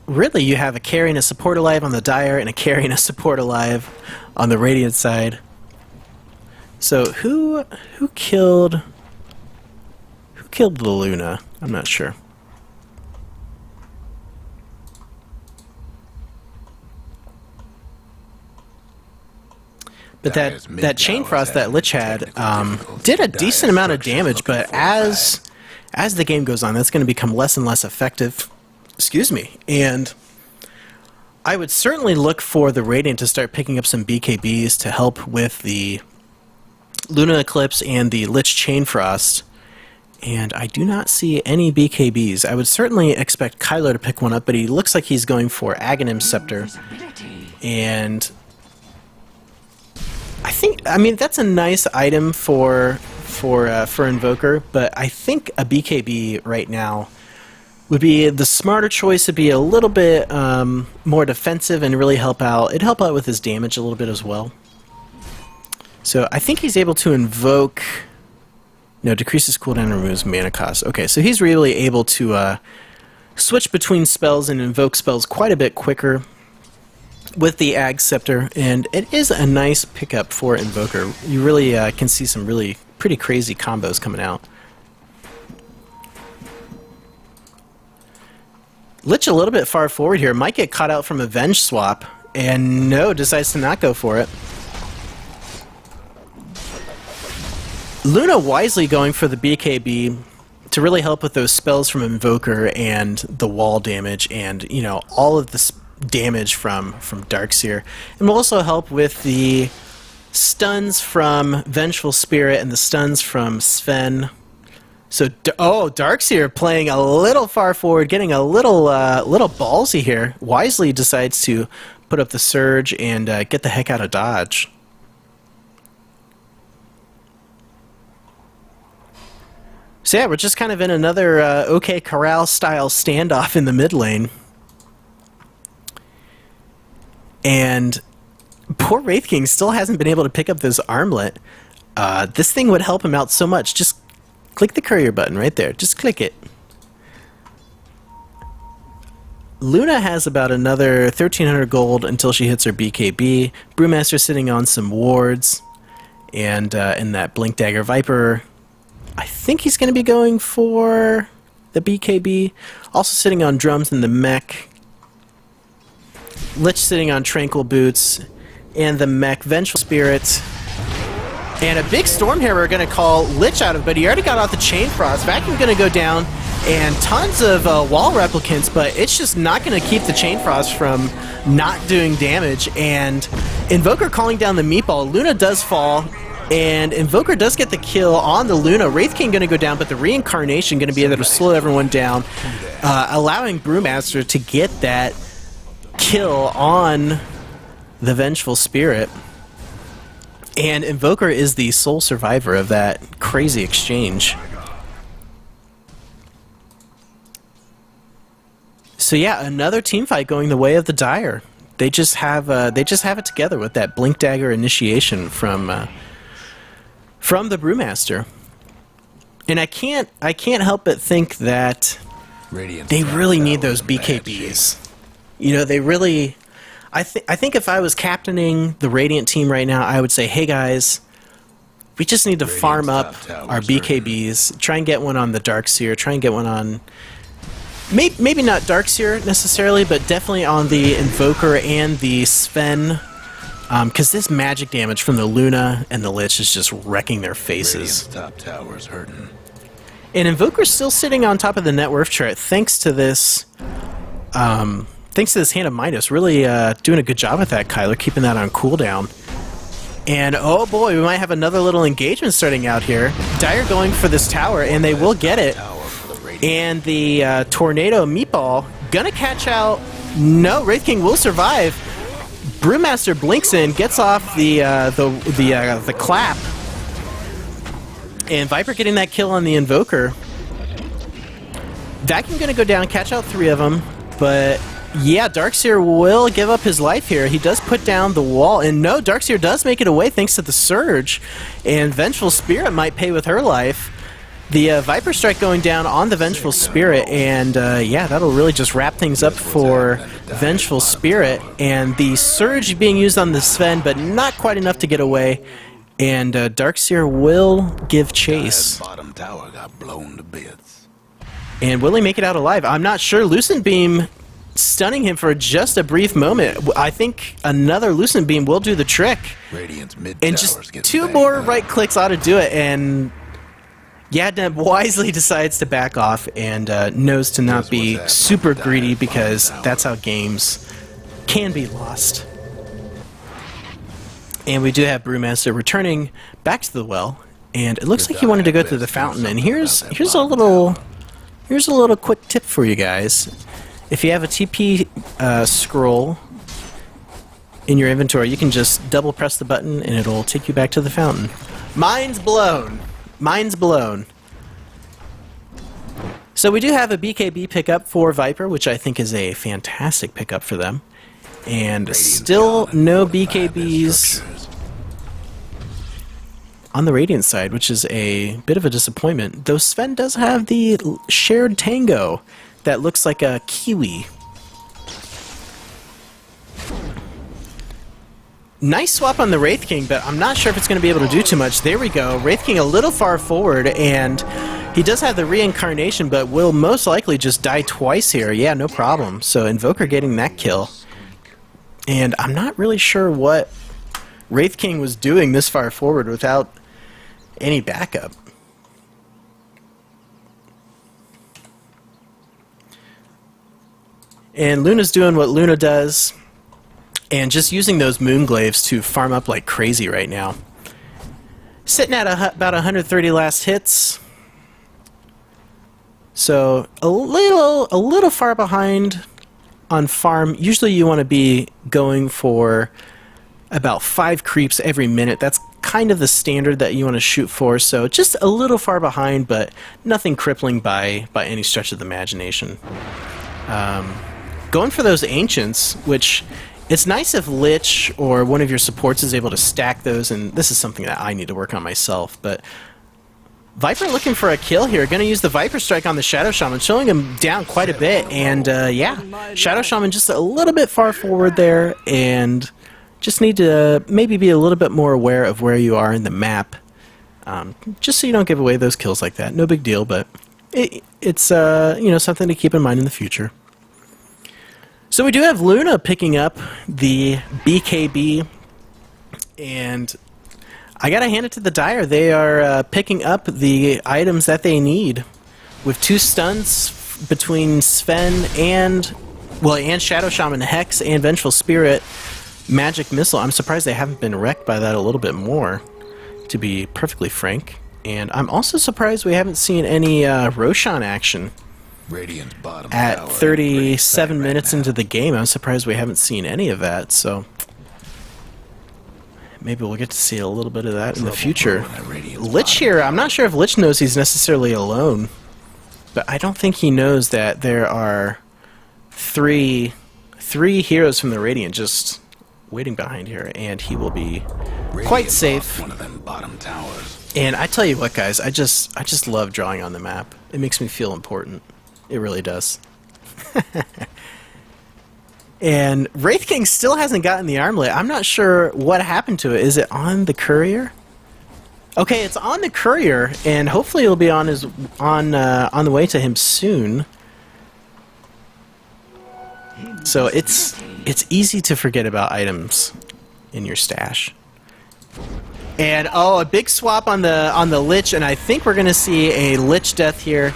really, you have a carry and a support alive on the Dire, and a carry and a support alive on the Radiant side. So who killed the Luna? I'm not sure. But that Chain Frost that Lich had did a decent amount of damage, but as the game goes on, that's going to become less and less effective. Excuse me. And I would certainly look for the Radiant to start picking up some BKBs to help with the Luna Eclipse and the Lich Chain Frost. And I do not see any BKBs. I would certainly expect Kylo to pick one up, but he looks like he's going for Aghanim Scepter. And I mean, that's a nice item for Invoker, but I think a BKB right now would be the smarter choice. To be a little bit more defensive and really help out. It'd help out with his damage a little bit as well. So I think he's able to invoke. No, decreases cooldown and removes mana cost. Okay, so he's really able to switch between spells and invoke spells quite a bit quicker with the Ag Scepter, and it is a nice pickup for Invoker. You really can see some really pretty crazy combos coming out. Lich a little bit far forward here. Might get caught out from a Venge swap, and no, decides to not go for it. Luna wisely going for the BKB to really help with those spells from Invoker and the wall damage and, you know, all of the damage from Darkseer. And will also help with the stuns from Vengeful Spirit and the stuns from Sven. So, Darkseer playing a little far forward, getting a little ballsy here. Wisely decides to put up the Surge and get the heck out of dodge. So yeah, we're just kind of in another OK Corral style standoff in the mid lane. And poor Wraith King still hasn't been able to pick up this armlet. This thing would help him out so much. Just click the courier button right there. Just click it. Luna has about another 1,300 gold until she hits her BKB. Brewmaster sitting on some wards. And in that Blink Dagger Viper, I think he's going to be going for the BKB. Also sitting on drums in the mech. Lich sitting on Tranquil Boots, and the mech Vengeful Spirit. And a big Storm here we're going to call Lich out of, but he already got off the Chain Frost. Vacuum going to go down, and tons of wall replicants, but it's just not going to keep the Chain Frost from not doing damage. And Invoker calling down the Meatball. Luna does fall, and Invoker does get the kill on the Luna. Wraith King going to go down, but the Reincarnation going to be able to slow everyone down, allowing Brewmaster to get that kill on the Vengeful Spirit. And Invoker is the sole survivor of that crazy exchange. So yeah, another team fight going the way of the Dire. They just have it together with that Blink Dagger initiation from the Brewmaster. And I can't help but think that they really need those BKBs. You know, they really. I think if I was captaining the Radiant team right now, I would say, hey guys, we just need to farm up our BKBs, try and get one on the Darkseer, try and get one on, maybe not Darkseer necessarily, but definitely on the Invoker and the Sven, because this magic damage from the Luna and the Lich is just wrecking their faces. Top tower's hurting. And Invoker's still sitting on top of the net worth chart thanks to this. Thanks to this Hand of Midas, really doing a good job with that, Kyler, keeping that on cooldown. And oh boy, we might have another little engagement starting out here. Dire going for this tower, and they will get it. And the Tornado Meatball gonna catch out. No, Wraith King will survive. Brewmaster blinks in, gets off the clap, and Viper getting that kill on the Invoker. Vacuum gonna go down, catch out 3 of them, but. Yeah, Darkseer will give up his life here. He does put down the wall, and no, Darkseer does make it away thanks to the Surge, and Vengeful Spirit might pay with her life. The Viper Strike going down on the Vengeful Spirit, and yeah, that'll really just wrap things up for Vengeful Spirit, and the Surge being used on the Sven, but not quite enough to get away, and Darkseer will give chase. Bottom tower got blown to bits. And will he make it out alive? I'm not sure. Lucent Beam stunning him for just a brief moment. I think another Lucent Beam will do the trick. Radiant's mid And just 2 more right clicks ought to do it, and Yadneb wisely decides to back off and knows to not be super greedy, because that's how games can be lost. And we do have Brewmaster returning back to the well, and it looks like he wanted to go to the fountain. And here's a little quick tip for you guys. If you have a TP scroll in your inventory, you can just double press the button and it'll take you back to the fountain. Mind's blown. Mind's blown. So we do have a BKB pickup for Viper, which I think is a fantastic pickup for them. And still no BKBs on the Radiant side, which is a bit of a disappointment. Though Sven does have the shared Tango that looks like a kiwi. Nice swap on the Wraith King, but I'm not sure if it's going to be able to do too much. There we go. Wraith King a little far forward, and he does have the Reincarnation, but will most likely just die twice here. Yeah, no problem. So Invoker getting that kill. And I'm not really sure what Wraith King was doing this far forward without any backup. And Luna's doing what Luna does, and just using those Moonglaves to farm up like crazy right now. Sitting at about 130 last hits. So a little far behind on farm. Usually you want to be going for about 5 creeps every minute. That's kind of the standard that you want to shoot for. So just a little far behind, but nothing crippling by any stretch of the imagination. Going for those Ancients, which it's nice if Lich or one of your supports is able to stack those, and this is something that I need to work on myself, but Viper looking for a kill here, going to use the Viper Strike on the Shadow Shaman, showing him down quite a bit, and yeah, Shadow Shaman just a little bit far forward there, and just need to maybe be a little bit more aware of where you are in the map, just so you don't give away those kills like that. No big deal, but it's you know, something to keep in mind in the future. So we do have Luna picking up the BKB, and I gotta hand it to the Dire. They are picking up the items that they need. With 2 stuns between Sven and Shadow Shaman, Hex, and Vengeful Spirit, Magic Missile. I'm surprised they haven't been wrecked by that a little bit more, to be perfectly frank. And I'm also surprised we haven't seen any Roshan action. Radiant's bottom At tower 37 right minutes now. into the game, I'm surprised we haven't seen any of that, so maybe we'll get to see a little bit of that in the future. Trouble brewing at Radiant's Lich bottom here, tower. I'm not sure if Lich knows he's necessarily alone, but I don't think he knows that there are three heroes from the Radiant just waiting behind here, and he will be quite Radiant safe. lost one of them bottom towers. And I tell you what, guys, I just love drawing on the map. It makes me feel important. It really does. And Wraith King still hasn't gotten the armlet. I'm not sure what happened to it. Is it on the courier? Okay, it's on the courier, and hopefully it'll be on the way to him soon. So it's easy to forget about items in your stash. And a big swap on the Lich, and I think we're gonna see a Lich death here.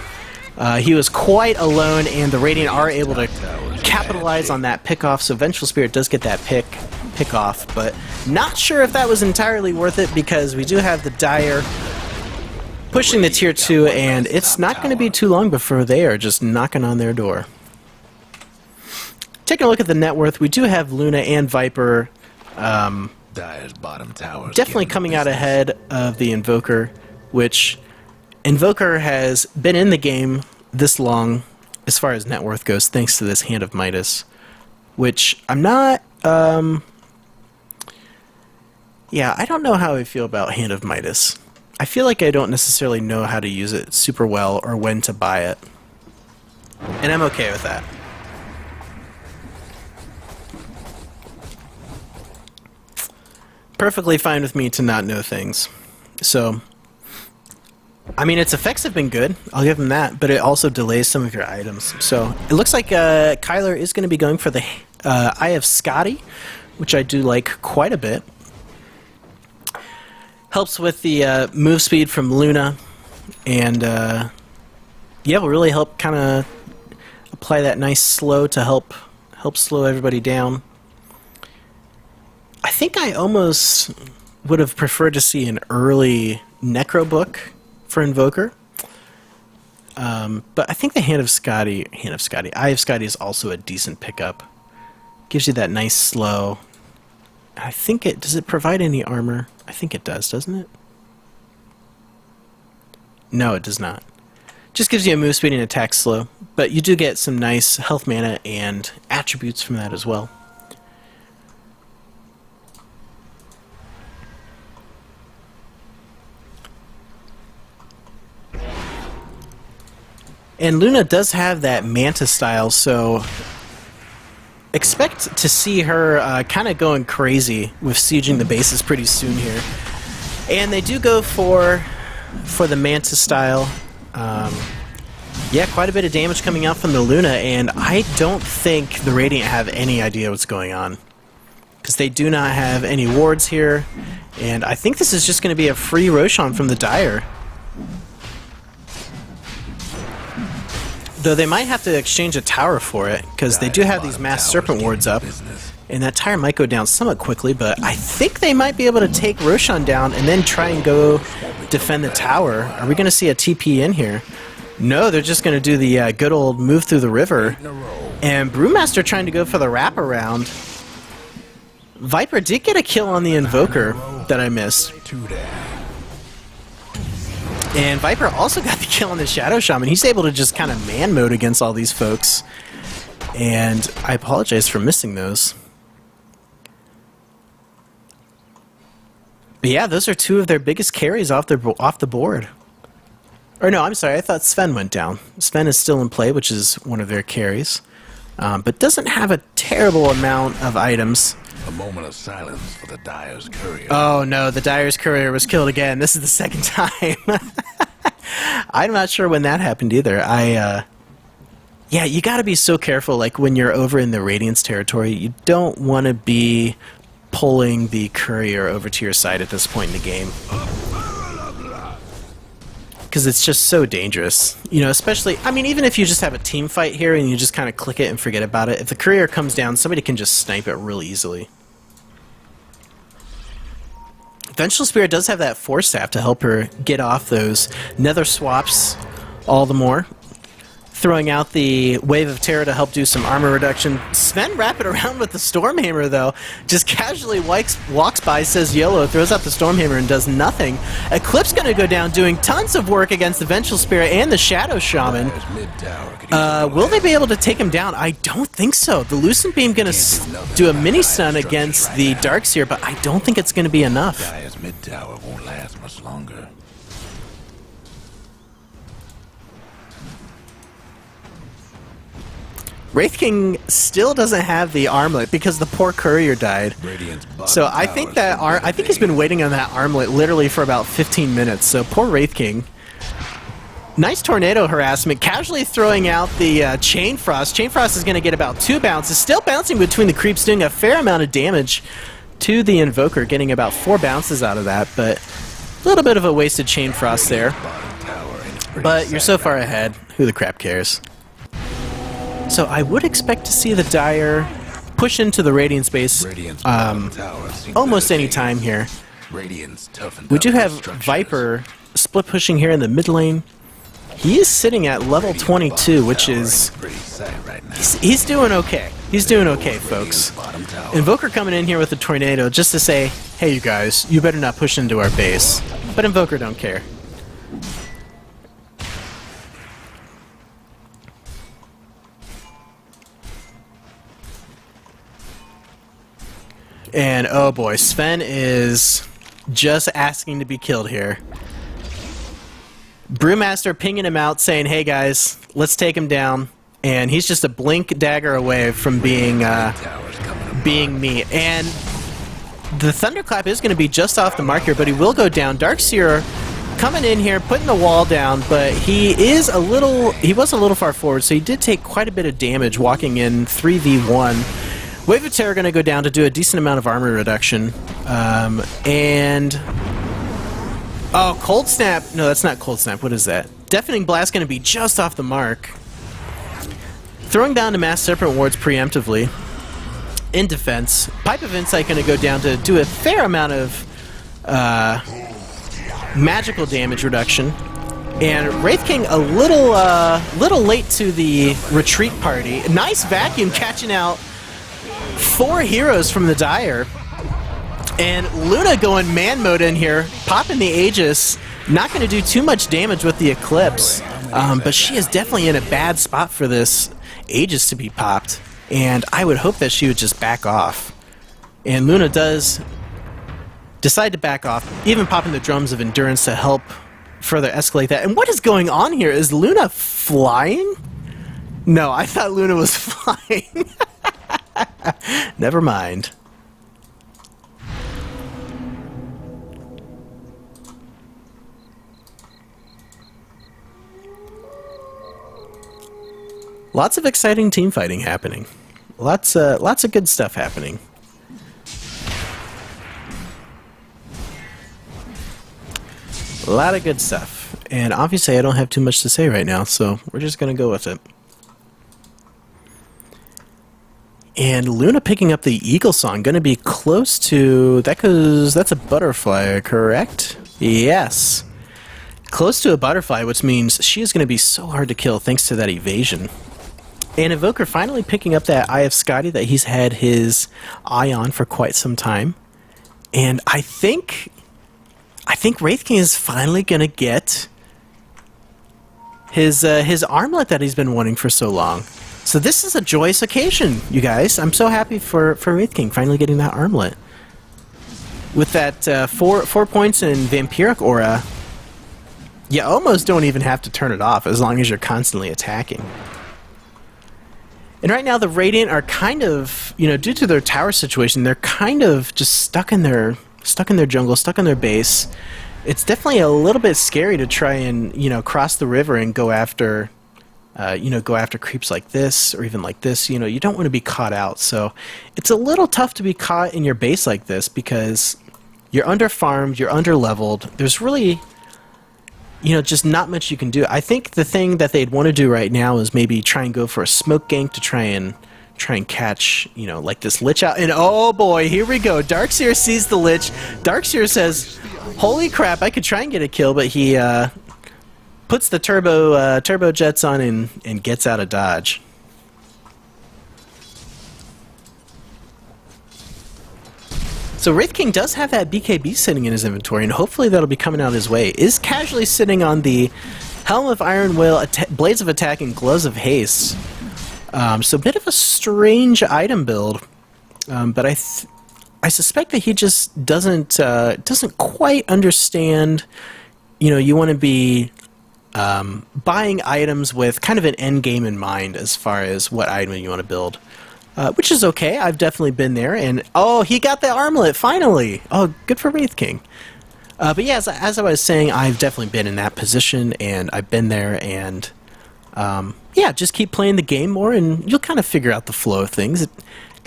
He was quite alone, and the Radiant are able to capitalize on that pick off. So Vengeful Spirit does get that pick off, but not sure if that was entirely worth it, because we do have the Dire pushing the tier 2, and it's not going to be too long before they are just knocking on their door. Taking a look at the net worth, we do have Luna and Viper Dire's bottom tower. definitely coming out ahead of the Invoker, which Invoker has been in the game this long as far as net worth goes, thanks to this Hand of Midas, which I'm not yeah, I don't know how I feel about Hand of Midas. I feel like I don't necessarily know how to use it super well or when to buy it, and I'm okay with that. Perfectly fine with me to not know things. So, I mean, its effects have been good, I'll give him that, but it also delays some of your items. So, it looks like Kyler is going to be going for the Eye of Scotty, which I do like quite a bit. Helps with the move speed from Luna, and yeah, will really help kind of apply that nice slow to help slow everybody down. I think I almost would have preferred to see an early Necro book for Invoker. But I think the Eye of Scotty is also a decent pickup. Gives you that nice slow. I think does it provide any armor? I think it does, doesn't it? No, it does not. Just gives you a move speed and attack slow, but you do get some nice health mana and attributes from that as well. And Luna does have that Manta style, so expect to see her kind of going crazy with sieging the bases pretty soon here. And they do go for the Manta style. Yeah, quite a bit of damage coming out from the Luna, and I don't think the Radiant have any idea what's going on, because they do not have any wards here, and I think this is just going to be a free Roshan from the Dire. Though they might have to exchange a tower for it, because they do have these mass serpent wards up, and that tower might go down somewhat quickly, but I think they might be able to take Roshan down and then try and go defend the tower. Are we going to see a TP in here? No, they're just going to do the good old move through the river. And Brewmaster trying to go for the wraparound. Viper did get a kill on the Invoker that I missed. And Viper also got the kill on the Shadow Shaman. He's able to just kind of man mode against all these folks. And I apologize for missing those. But yeah, those are two of their biggest carries off the board. Or no, I'm sorry, I thought Sven went down. Sven is still in play, which is one of their carries. But doesn't have a terrible amount of items. A moment of silence for the Dire's courier. Oh no, the Dire's courier was killed again. This is the second time. I'm not sure when that happened either. Yeah, you got to be so careful. Like when you're over in the Radiance territory, you don't want to be pulling the courier over to your side at this point in the game. Because it's just so dangerous. You know, especially, I mean, even if you just have a team fight here and you just kind of click it and forget about it, if the courier comes down, somebody can just snipe it real easily. Vengeful Spirit does have that Force Staff to help her get off those nether swaps all the more. Throwing out the Wave of Terror to help do some armor reduction. Sven wrapping around with the Stormhammer, though. Just casually walks by, says YOLO, throws out the Stormhammer and does nothing. Eclipse going to go down doing tons of work against the Vengeful Spirit and the Shadow Shaman. Will they be able to take him down? I don't think so. The Lucent Beam going to do a mini stun against the Darkseer, but I don't think it's going to be enough. Dyer's mid tower won't last much longer. Wraith King still doesn't have the armlet because the poor courier died. So I think that I think he's been waiting on that armlet literally for about 15 minutes. So poor Wraith King. Nice tornado harassment, casually throwing out the Chain Frost. Chain Frost is going to get about 2 bounces, still bouncing between the creeps, doing a fair amount of damage to the Invoker, getting about 4 bounces out of that, but a little bit of a wasted Chain Frost there. But you're so far ahead, who the crap cares? So I would expect to see the Dire push into the Radiance base almost any time here. We do have Viper split pushing here in the mid lane. He is sitting at level 22, which is... He's doing okay. He's doing okay, folks. Invoker coming in here with a tornado just to say, hey, you guys, you better not push into our base. But Invoker don't care. And oh boy, Sven is just asking to be killed here. Brewmaster pinging him out saying, hey guys, let's take him down. And he's just a blink dagger away from being me. And the Thunderclap is going to be just off the mark here, but he will go down. Darkseer coming in here, putting the wall down, but he was a little far forward, so he did take quite a bit of damage walking in 3v1. Wave of Terror going to go down to do a decent amount of armor reduction. Oh, Cold Snap. No, that's not Cold Snap. What is that? Deafening Blast going to be just off the mark. Throwing down to Mass Serpent Wards preemptively. In defense. Pipe of Insight going to go down to do a fair amount of magical damage reduction. And Wraith King a little late to the retreat party. Nice vacuum catching out 4 heroes from the Dire. And Luna going man mode in here, popping the Aegis. Not going to do too much damage with the Eclipse, but she is definitely in a bad spot for this Aegis to be popped. And I would hope that she would just back off. And Luna does decide to back off, even popping the Drums of Endurance to help further escalate that. And what is going on here? Is Luna flying? No, I thought Luna was flying. Never mind. Lots of exciting team fighting happening. Lots of good stuff happening. A lot of good stuff. And obviously I don't have too much to say right now, so we're just going to go with it. And Luna picking up the Eagle Song, going to be close to... That's a butterfly, correct? Yes. Close to a butterfly, which means she is going to be so hard to kill thanks to that evasion. And Evoker finally picking up that Eye of Scotty that he's had his eye on for quite some time. And I think Wraith King is finally going to get his armlet that he's been wanting for so long. So this is a joyous occasion, you guys. I'm so happy for Wraith King finally getting that armlet. With that 4 points in Vampiric Aura, you almost don't even have to turn it off as long as you're constantly attacking. And right now the Radiant are kind of, due to their tower situation, they're kind of just stuck in their jungle, stuck in their base. It's definitely a little bit scary to try and, cross the river and go after go after creeps like this or even like this. You don't want to be caught out. So it's a little tough to be caught in your base like this because you're under-farmed, you're under-leveled. There's really, just not much you can do. I think the thing that they'd want to do right now is maybe try and go for a smoke gank to try and catch, like this Lich out. And oh boy, here we go. Darkseer sees the Lich. Darkseer says, holy crap, I could try and get a kill, but he puts the turbo jets on and gets out of dodge. So Wraith King does have that BKB sitting in his inventory, and hopefully that'll be coming out his way. Is casually sitting on the Helm of Iron Will, Blades of Attack, and Gloves of Haste. So a bit of a strange item build, but I suspect that he just doesn't quite understand. You want to be buying items with kind of an end game in mind as far as what item you want to build, which is okay. I've definitely been there, and oh, he got the armlet finally. Oh, good for Wraith King. But yeah, as I was saying, I've definitely been in that position, and I've been there, and yeah, just keep playing the game more, and you'll kind of figure out the flow of things. It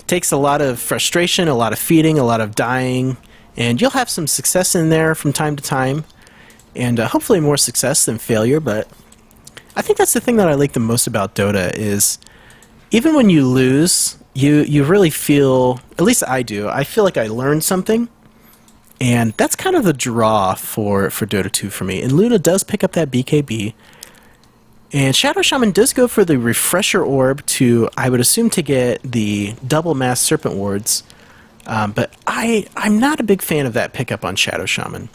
takes a lot of frustration, a lot of feeding, a lot of dying, and you'll have some success in there from time to time, and hopefully more success than failure. But I think that's the thing that I like the most about Dota is even when you lose, you really feel, at least I do, I feel like I learned something, and that's kind of the draw for Dota 2 for me. And Luna does pick up that BKB, and Shadow Shaman does go for the Refresher Orb to, I would assume, to get the double mass Serpent Wards, but I'm not a big fan of that pickup on Shadow Shaman.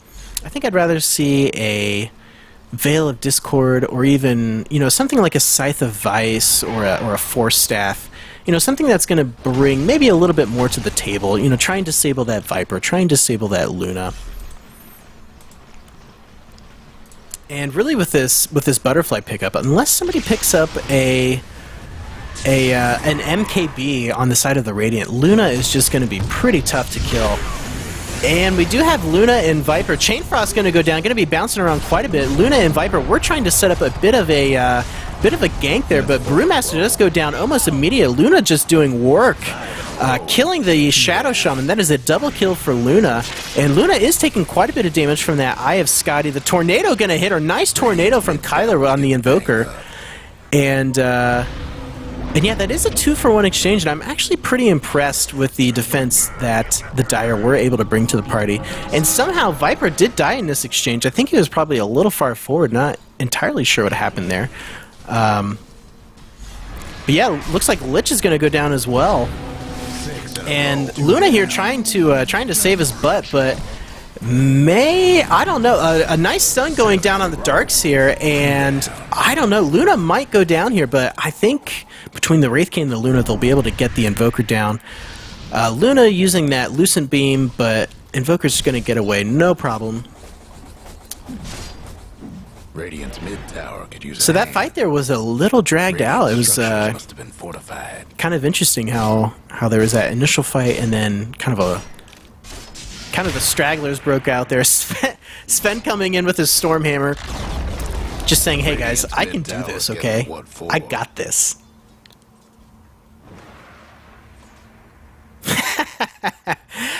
I think I'd rather see a Veil of Discord, or even something like a Scythe of Vice or a Force Staff. Something that's going to bring maybe a little bit more to the table. Try and disable that Viper, try and disable that Luna. And really with this butterfly pickup, unless somebody picks up an MKB on the side of the Radiant, Luna is just going to be pretty tough to kill. And we do have Luna and Viper. Chainfrost's going to go down, going to be bouncing around quite a bit. Luna and Viper, we're trying to set up a bit of a gank there, but Brewmaster does go down almost immediately. Luna just doing work. Killing the Shadow Shaman. That is a double kill for Luna. And Luna is taking quite a bit of damage from that Eye of Scotty. The Tornado going to hit her. Nice Tornado from Kyler on the Invoker. And yeah, that is a 2-for-1 exchange, and I'm actually pretty impressed with the defense that the Dire were able to bring to the party. And somehow Viper did die in this exchange. I think he was probably a little far forward, not entirely sure what happened there. But yeah, looks like Lich is going to go down as well. And Luna here trying to save his butt, but I don't know, a nice stun going down on the Darkseer, and I don't know, Luna might go down here, but I think between the Wraith King and the Luna, they'll be able to get the Invoker down. Luna using that Lucent Beam, but Invoker's just going to get away, no problem. Radiant's mid tower could use So that fight there was a little dragged out. It was must have been fortified. kind of interesting how there was that initial fight, and then kind of the stragglers broke out there. Sven coming in with his Stormhammer, just saying, hey guys, I can do this, okay? I got this.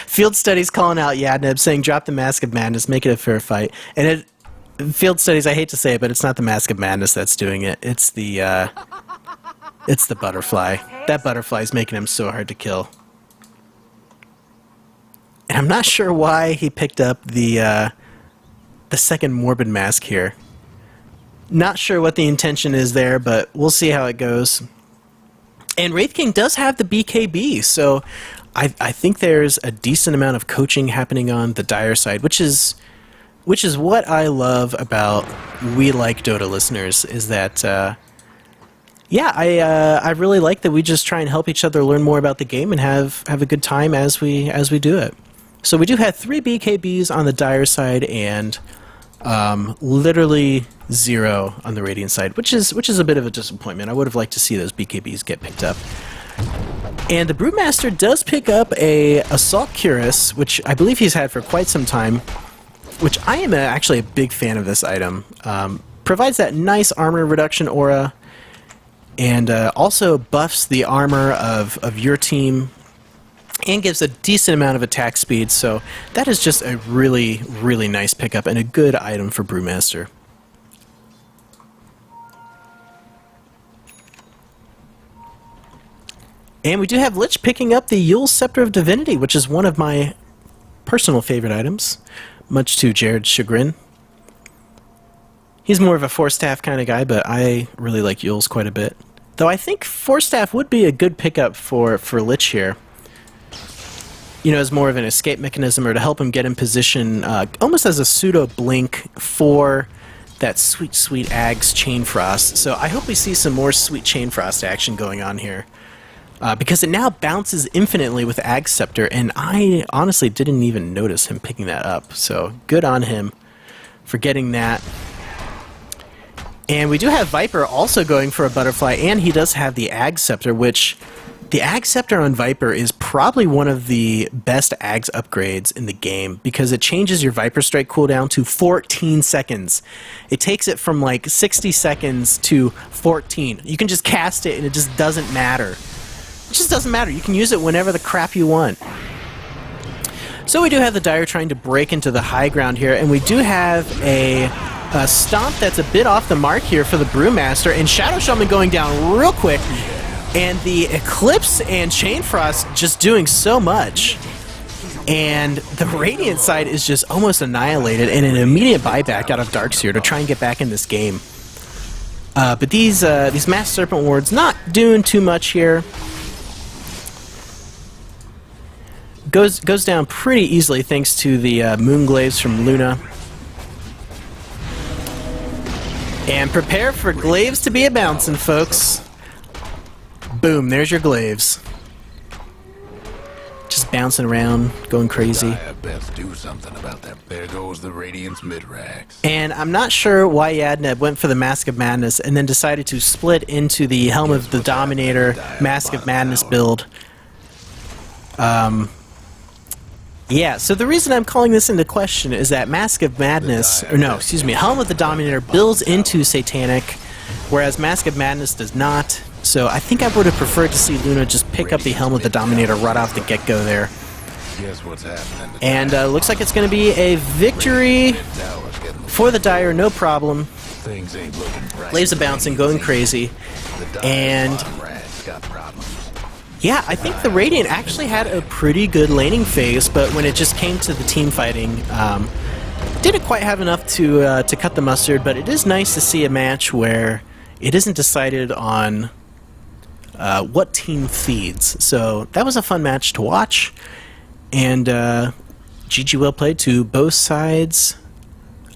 Field Studies calling out Yadneb, saying drop the Mask of Madness, make it a fair fight. And Field Studies, I hate to say it, but it's not the Mask of Madness that's doing it. It's the butterfly. That butterfly is making him so hard to kill. And I'm not sure why he picked up the second Morbid Mask here. Not sure what the intention is there, but we'll see how it goes. And Wraith King does have the BKB, so I think there's a decent amount of coaching happening on the Dire side, which is what I love about We Like Dota listeners, is that yeah, I really like that we just try and help each other learn more about the game and have a good time as we do it. So we do have 3 BKBs on the Dire side and literally 0 on the Radiant side, which is a bit of a disappointment. I would have liked to see those BKBs get picked up. And the Brewmaster does pick up a Assault Cuirass, which I believe he's had for quite some time, which I am actually a big fan of this item. Provides that nice armor reduction aura, and also buffs the armor of your team and gives a decent amount of attack speed, so that is just a really, really nice pickup and a good item for Brewmaster. And we do have Lich picking up the Yule's Scepter of Divinity, which is one of my personal favorite items, much to Jared's chagrin. He's more of a Force Staff kind of guy, but I really like Yule's quite a bit. Though I think Force Staff would be a good pickup for Lich here. You know, as more of an escape mechanism or to help him get in position, almost as a pseudo-blink for that sweet, sweet Ag's Chain Frost. So I hope we see some more sweet Chain Frost action going on here. Because it now bounces infinitely with Ag's Scepter, and I honestly didn't even notice him picking that up. So good on him for getting that. And we do have Viper also going for a Butterfly, and he does have the Ag's Scepter, which the Ag's Scepter on Viper is probably one of the best Ag's upgrades in the game because it changes your Viper Strike cooldown to 14 seconds. It takes it from like 60 seconds to 14. You can just cast it and it just doesn't matter. It just doesn't matter. You can use it whenever the crap you want. So we do have the Dire trying to break into the high ground here, and we do have a Stomp that's a bit off the mark here for the Brewmaster, and Shadow Shaman going down real quick, and the Eclipse and Chain Frost just doing so much. And the Radiant side is just almost annihilated, and an immediate buyback out of Darkseer to try and get back in this game. But these Mass Serpent Wards not doing too much here. Goes down pretty easily thanks to the Moonglaves from Luna. And prepare for Glaives to be a-bouncing, folks. Boom, there's your Glaives. Just bouncing around, going crazy. I best do something about that. There goes the Radiance mid-rax. And I'm not sure why Yadneb went for the Mask of Madness and then decided to split into the Helm of the Dominator Mask of Madness build. Yeah, so the reason I'm calling this into question is that Mask of Madness, or no, excuse me, Helm of the Dominator builds into Satanic, whereas Mask of Madness does not. So I think I would have preferred to see Luna just pick up the Helm of the Dominator right off the get-go there. Guess what's happening? And looks like it's going to be a victory for the Dire, no problem. Things ain't looking bright. Glaives are bouncing, going crazy. And got problems. yeah, I think the Radiant actually had a pretty good laning phase, but when it just came to the team fighting, didn't quite have enough to cut the mustard. But it is nice to see a match where it isn't decided on what team feeds. So that was a fun match to watch, and GG well played to both sides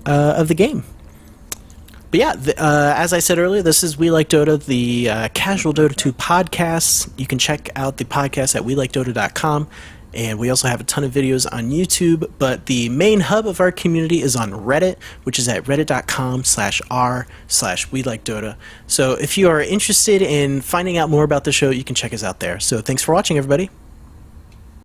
of the game. But yeah, as I said earlier, this is We Like Dota, the Casual Dota 2 podcast. You can check out the podcast at WeLikeDota.com, and we also have a ton of videos on YouTube, but the main hub of our community is on Reddit, which is at reddit.com/r/WeLikeDota. So if you are interested in finding out more about the show, you can check us out there. So thanks for watching, everybody.